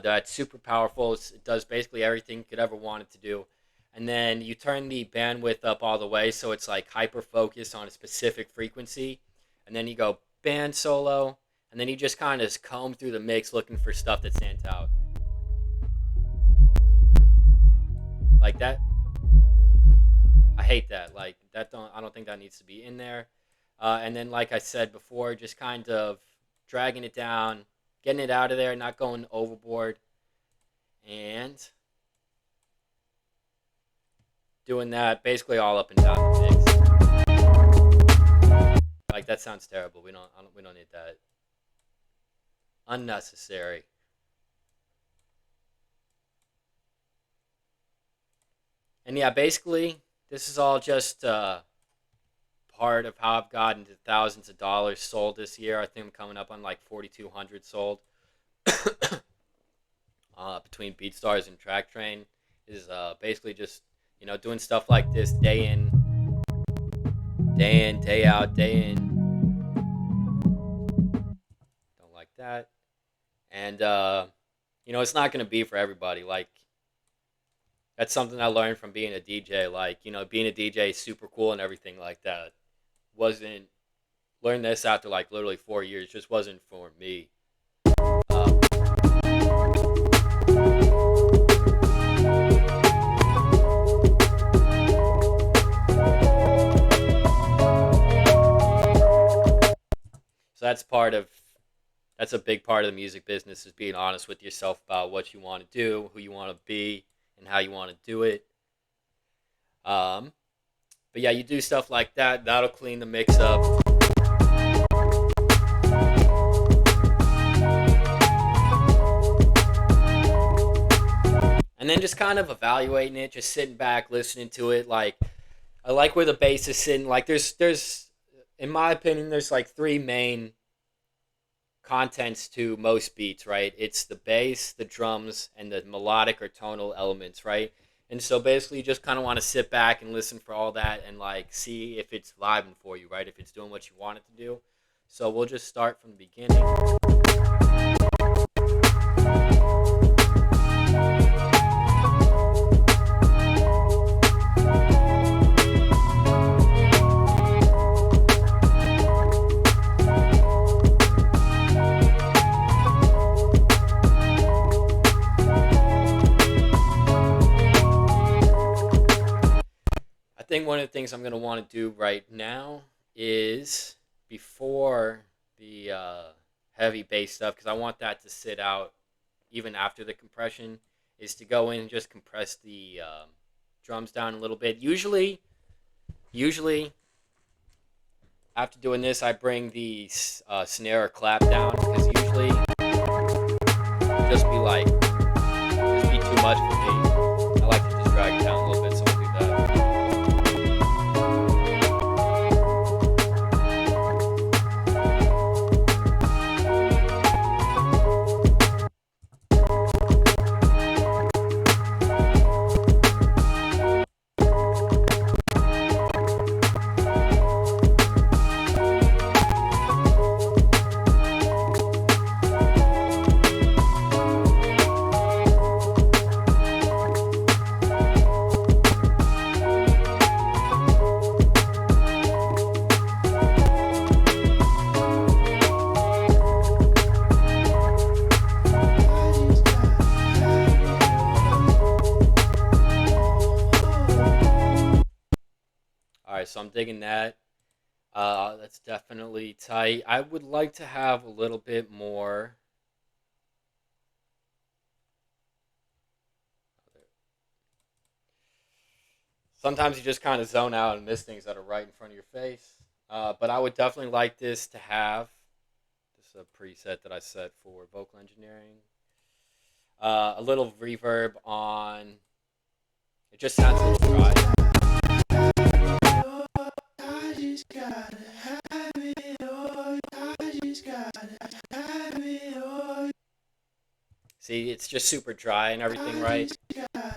that's super powerful. It does basically everything you could ever want it to do. And then you turn the bandwidth up all the way so it's like hyper focused on a specific frequency. And then you go band solo, and then you just kind of comb through the mix looking for stuff that stands out. Like that. I hate that. Like that I don't think that needs to be in there. And then like I said before, just kind of dragging it down, getting it out of there, not going overboard, and doing that basically all up and down the mix. Like that sounds terrible. We don't need that. Unnecessary. And yeah, basically this is all just part of how I've gotten to thousands of dollars sold this year. I think I'm coming up on like 4,200 sold. Between BeatStars and Track Train is basically just doing stuff like this day in, day out, day in. Don't like that, and it's not gonna be for everybody. Like that's something I learned from being a DJ. Like being a DJ is super cool and everything like that. Wasn't learned this after like literally 4 years. Just wasn't for me. Um, So that's a big part of the music business is being honest with yourself about what you want to do, who you want to be, and how you want to do it. Um, but yeah, you do stuff like that. That'll clean the mix up. And then just kind of evaluating it, just sitting back, listening to it. Like I like where the bass is sitting. Like there's in my opinion, there's like three main contents to most beats, right? It's the bass, the drums, and the melodic or tonal elements, right? And so basically you just kind of want to sit back and listen for all that and like see if it's vibing for you, right? If it's doing what you want it to do. So we'll just start from the beginning. I think one of the things I'm going to want to do right now is before the heavy bass stuff, because I want that to sit out even after the compression, is to go in and just compress the drums down a little bit. Usually after doing this, I bring the snare or clap down, because usually just be like, just be too much for me. I like to just drag it down a little bit, so we'll do that. All right, so I'm digging that. That's definitely tight. I would like to have a little bit more. Sometimes you just kind of zone out and miss things that are right in front of your face. But I would definitely like this to have. This is a preset that I set for vocal engineering. A little reverb on. It just sounds a little dry. See, it's just super dry and everything, right? And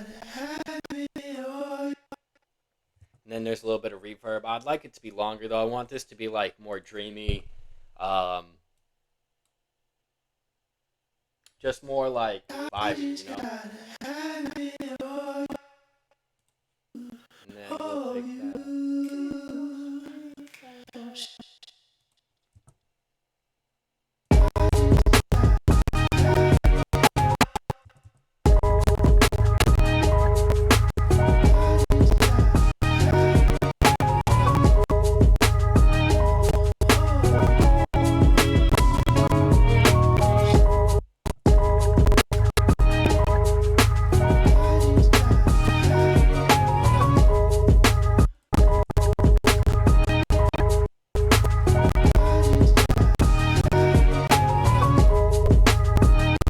then there's a little bit of reverb. I'd like it to be longer though. I want this to be like more dreamy, um, just more like vibey, you know. And then we'll take that.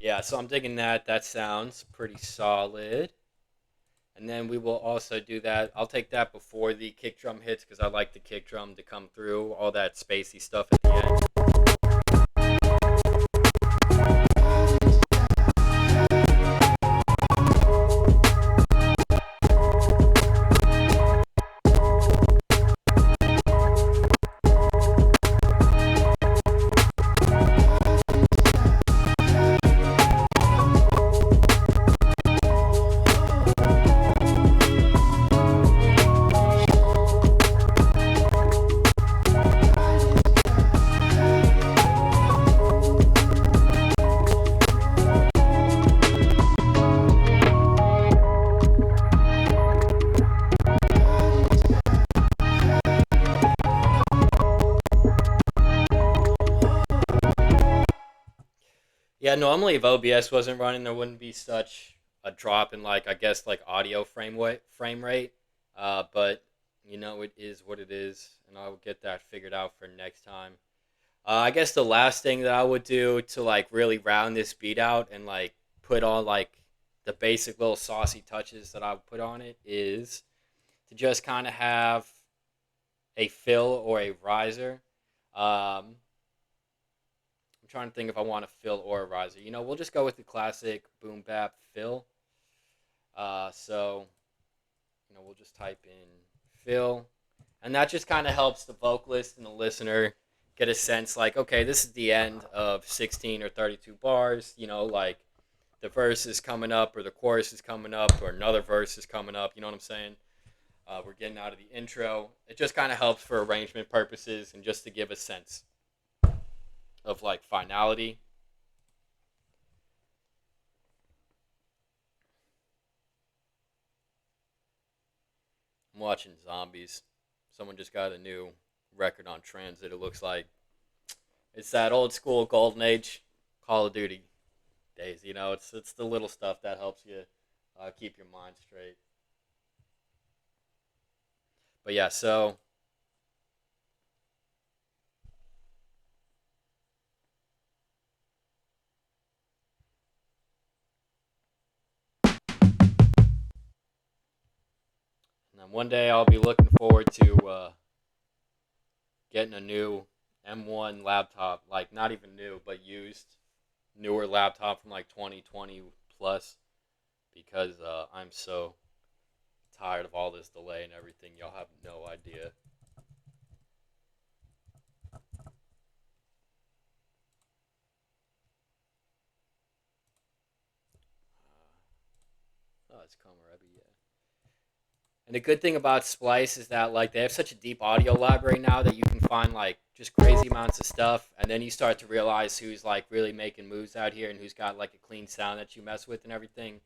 Yeah, so I'm digging that. That sounds pretty solid. And then we will also do that. I'll take that before the kick drum hits because I like the kick drum to come through all that spacey stuff at the end. Yeah, normally if OBS wasn't running, there wouldn't be such a drop in like I guess like audio frame rate. But you know it is what it is, and I'll get that figured out for next time. I guess the last thing that I would do to like really round this beat out and like put on like the basic little saucy touches that I would put on it is to just kind of have a fill or a riser. Um, I'm trying to think if I want a fill or a riser. You know, we'll just go with the classic boom bap fill. So, you know, we'll just type in fill. And that just kind of helps the vocalist and the listener get a sense like, okay, this is the end of 16 or 32 bars. You know, like the verse is coming up or the chorus is coming up or another verse is coming up. You know what I'm saying? We're getting out of the intro. It just kind of helps for arrangement purposes and just to give a sense of like finality. I'm watching Zombies. Someone just got a new record on Transit. It looks like it's that old school golden age Call of Duty days. You know, it's the little stuff that helps you keep your mind straight. But yeah, so and then one day I'll be looking forward to getting a new M1 laptop, like not even new, but used, newer laptop from like 2020 plus, because I'm so tired of all this delay and everything. Y'all have no idea. Oh, it's Komorebi, yeah. And the good thing about Splice is that like they have such a deep audio library now that you can find like just crazy amounts of stuff, and then you start to realize who's like really making moves out here and who's got like a clean sound that you mess with and everything.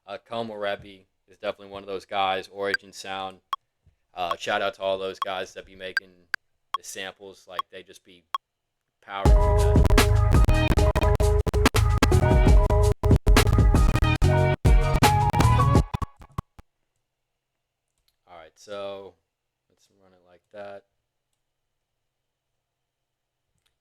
Komorebi is definitely one of those guys. Origin Sound. Shout out to all those guys that be making the samples. Like they just be powering through that. All right, so let's run it like that.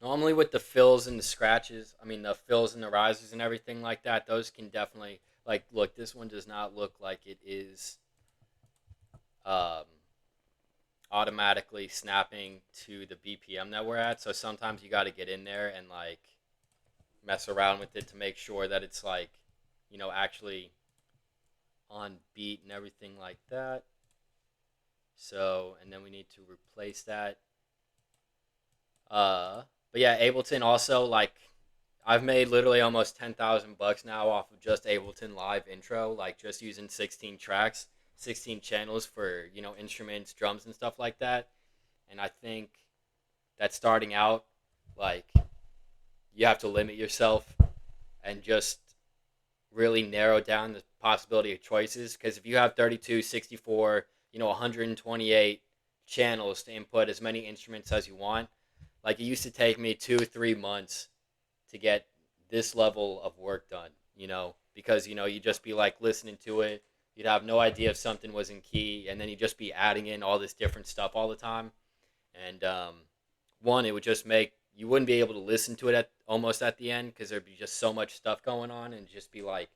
Normally with the fills and the scratches, I mean the fills and the risers and everything like that, those can definitely like look. This one does not look like it is um, automatically snapping to the BPM that we're at. So sometimes you got to get in there and like mess around with it to make sure that it's like, actually on beat and everything like that. So, and then we need to replace that. But yeah, Ableton also like I've made literally almost 10,000 bucks now off of just Ableton Live intro, like just using 16 tracks, 16 channels for instruments, drums, and stuff like that. And I think that starting out, like you have to limit yourself and just really narrow down the possibility of choices. Because if you have 32, 64, 128 channels to input as many instruments as you want, like it used to take me 2 3 months to get this level of work done, because you'd just be like listening to it, you'd have no idea if something was in key, and then you'd just be adding in all this different stuff all the time. And one, it would just make you wouldn't be able to listen to it at almost at the end because there'd be just so much stuff going on and just be like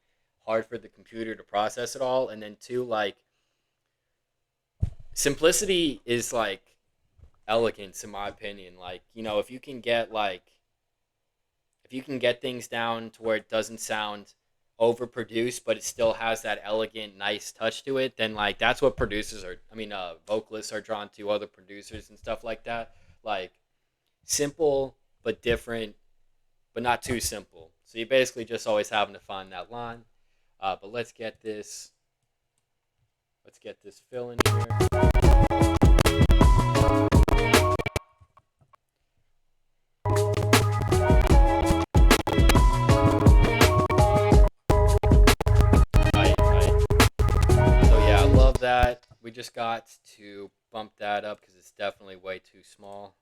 hard for the computer to process it all. And then two, like simplicity is like elegance in my opinion. Like if you can get things down to where it doesn't sound overproduced, but it still has that elegant, nice touch to it, then like that's what vocalists are drawn to, other producers and stuff like that. Like simple but different, but not too simple. So you basically just always having to find that line. But let's get this fill in here. Right. So yeah, I love that. We just got to bump that up because it's definitely way too small.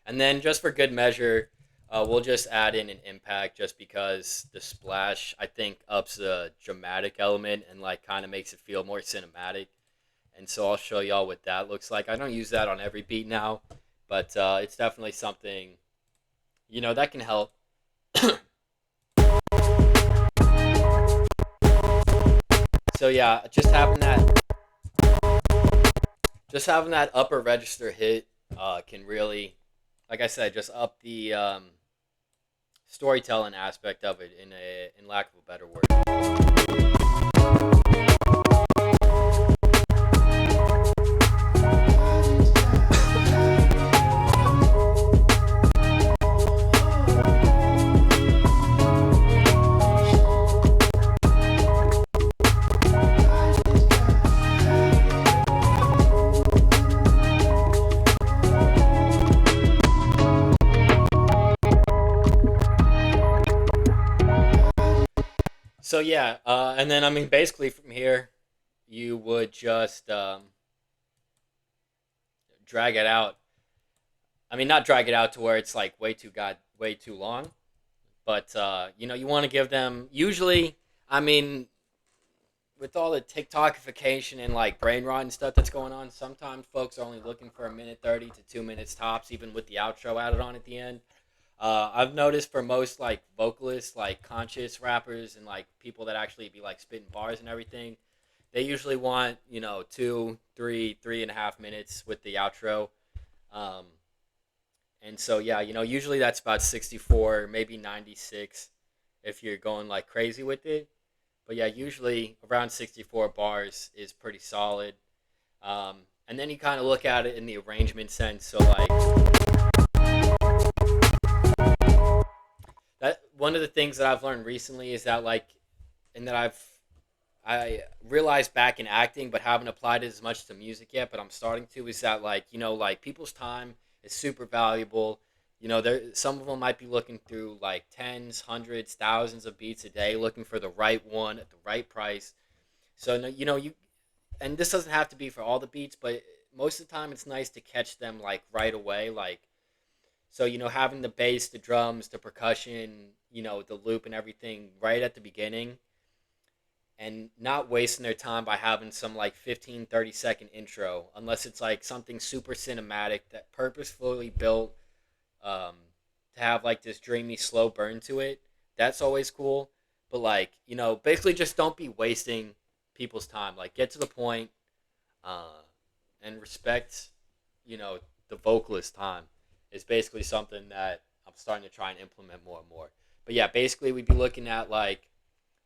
And then just for good measure, we'll just add in an impact just because the splash, I think, ups the dramatic element and like kind of makes it feel more cinematic. And so I'll show y'all what that looks like. I don't use that on every beat now, but it's definitely something, that can help. So yeah, just having that upper register hit can really, like I said, just up the storytelling aspect of it in lack of a better word. So yeah, and then basically from here, you would just drag it out. Not drag it out to where it's like way too long, but you want to give them usually. I mean, with all the TikTokification and like brain rot and stuff that's going on, sometimes folks are only looking for a minute 30 to 2 minutes tops, even with the outro added on at the end. I've noticed for most like vocalists, like conscious rappers and like people that actually be like spitting bars and everything, they usually want 2, 3, 3.5 minutes with the outro. Um, and so yeah, usually that's about 64, maybe 96 if you're going like crazy with it. But yeah, usually around 64 bars is pretty solid. And then you kind of look at it in the arrangement sense. So like that one of the things that I've learned recently is that like, and that I realized back in acting, but haven't applied it as much to music yet. But I'm starting to. Is that like like people's time is super valuable. There some of them might be looking through like tens, hundreds, thousands of beats a day, looking for the right one at the right price. So no, you and this doesn't have to be for all the beats, but most of the time it's nice to catch them like right away. Like so, having the bass, the drums, the percussion, the loop and everything right at the beginning and not wasting their time by having some like 15-30 second intro, unless it's like something super cinematic that purposefully built um, to have like this dreamy slow burn to it. That's always cool. But like, basically just don't be wasting people's time. Like, get to the point, uh, and respect, you know, the vocalist time is basically something that I'm starting to try and implement more and more. But yeah, basically we'd be looking at like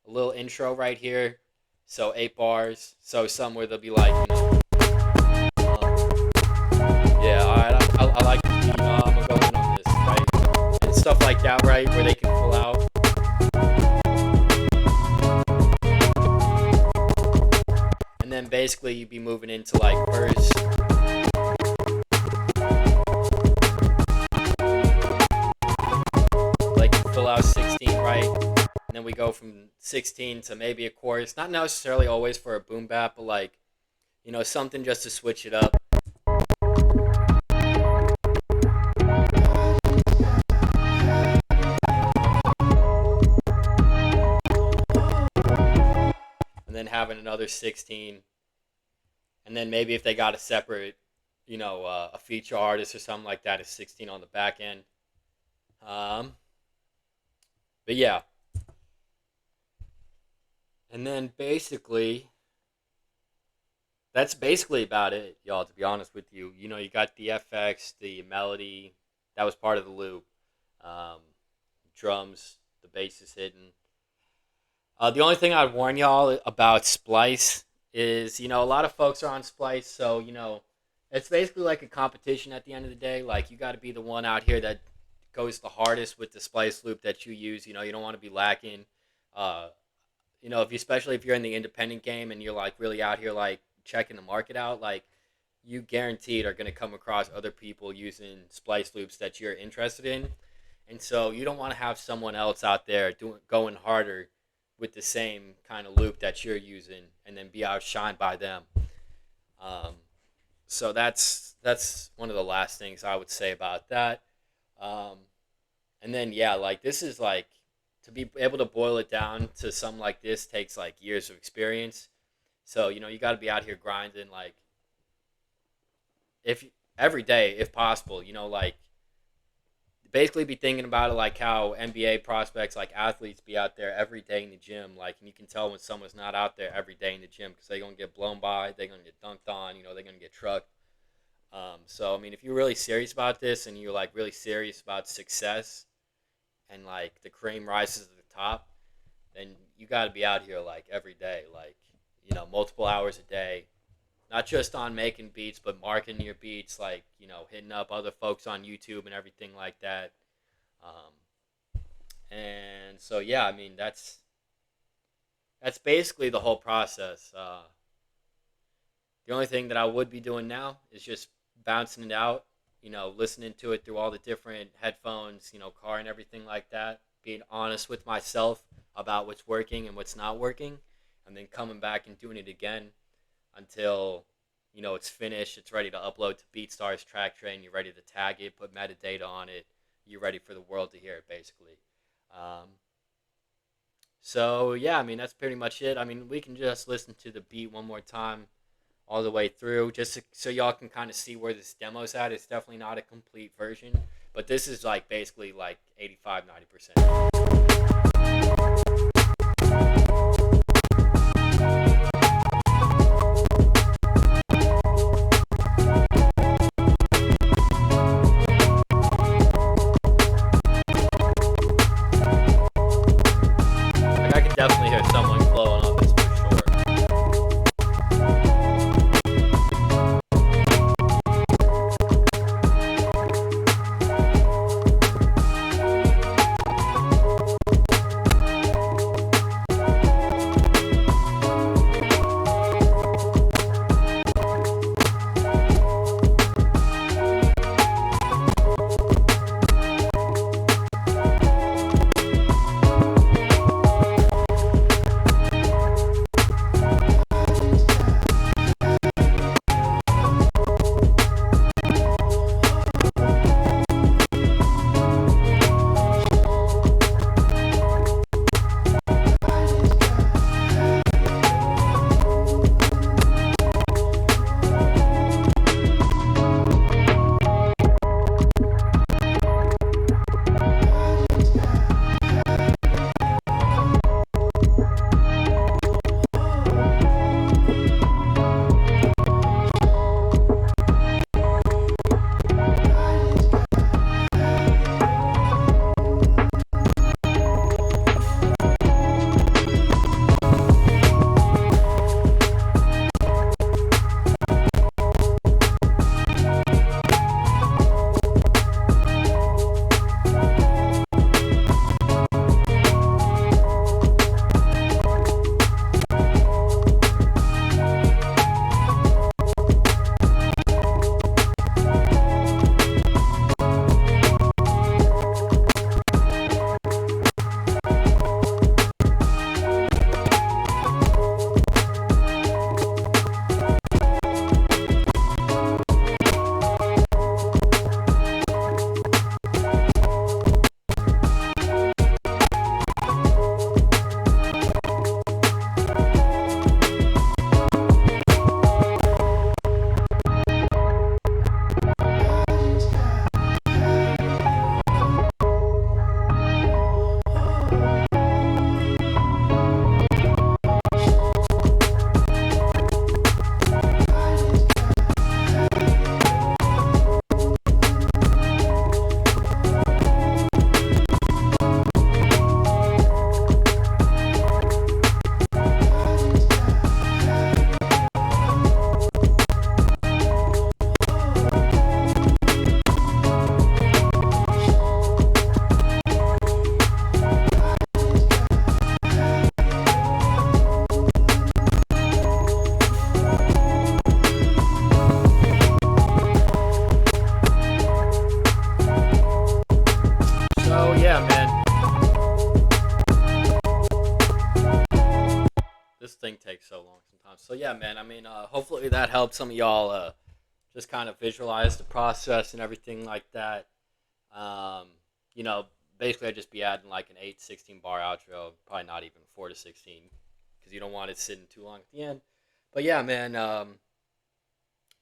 a little intro right here. So 8 bars. So somewhere they'll be like, yeah, all right, I like this beat. I'm gonna go in on this, right? And stuff like that, right? Where they can pull out. And then basically you'd be moving into like verse. Like fill out 16, right? And then we go from 16 to maybe a chorus. Not necessarily always for a boom bap, but like, something just to switch it up. And then having another 16. And then maybe if they got a separate, a feature artist or something like that, is 16 on the back end. But yeah. And then basically, that's basically about it, y'all, to be honest with you. You got the FX, the melody, that was part of the loop. Um, Drums, the bass is hidden. The only thing I'd warn y'all about Splice is, a lot of folks are on Splice, so, it's basically like a competition at the end of the day. Like, you got to be the one out here that goes the hardest with the Splice loop that you use. You don't want to be lacking. Especially if you're in the independent game and you're, like, really out here, like, checking the market out, like, you guaranteed are going to come across other people using Splice loops that you're interested in. And so you don't want to have someone else out there going harder with the same kind of loop that you're using and then be outshined by them. So that's one of the last things I would say about that. And then, yeah, like, this is like, to be able to boil it down to something like this takes like years of experience. So, you got to be out here grinding, like, if every day, if possible, like, basically be thinking about it like how NBA prospects, like athletes, be out there every day in the gym. Like, and you can tell when someone's not out there every day in the gym because they're going to get blown by, they're going to get dunked on, they're going to get trucked. So, I mean, if you're really serious about this and you're, like, really serious about success and, like, the cream rises to the top, then you got to be out here, like, every day, like, multiple hours a day. Not just on making beats, but marketing your beats, like, hitting up other folks on YouTube and everything like that. And so, yeah, I mean, that's basically the whole process. The only thing that I would be doing now is just bouncing it out, listening to it through all the different headphones, car and everything like that, being honest with myself about what's working and what's not working, and then coming back and doing it again until, it's finished, it's ready to upload to BeatStars, Track Train, you're ready to tag it, put metadata on it, you're ready for the world to hear it, basically. So, yeah, I mean, that's pretty much it. I mean, we can just listen to the beat one more time all the way through, just so y'all can kind of see where this demo's at. It's definitely not a complete version, but this is, like, basically, like, 85-90%. Like, I could definitely hear someone flowing on this for sure. yeah, man. I mean, hopefully that helped some of y'all just kind of visualize the process and everything like that. Um, you know, basically I'd just be adding like an 8-16 bar outro, probably not even 4 to 16, because you don't want it sitting too long at the end. But yeah, man.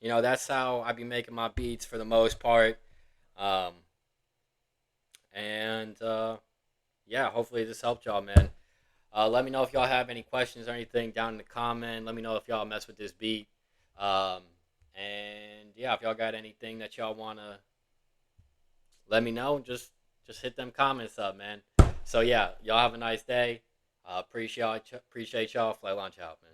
That's how I be making my beats for the most part. Um, and yeah, hopefully this helped y'all, man. Let me know if y'all have any questions or anything down in the comment. Let me know if y'all mess with this beat. Um, and yeah, if y'all got anything that y'all wanna let me know, just hit them comments up, man. So yeah, y'all have a nice day. Appreciate y'all. Flight launch out, man.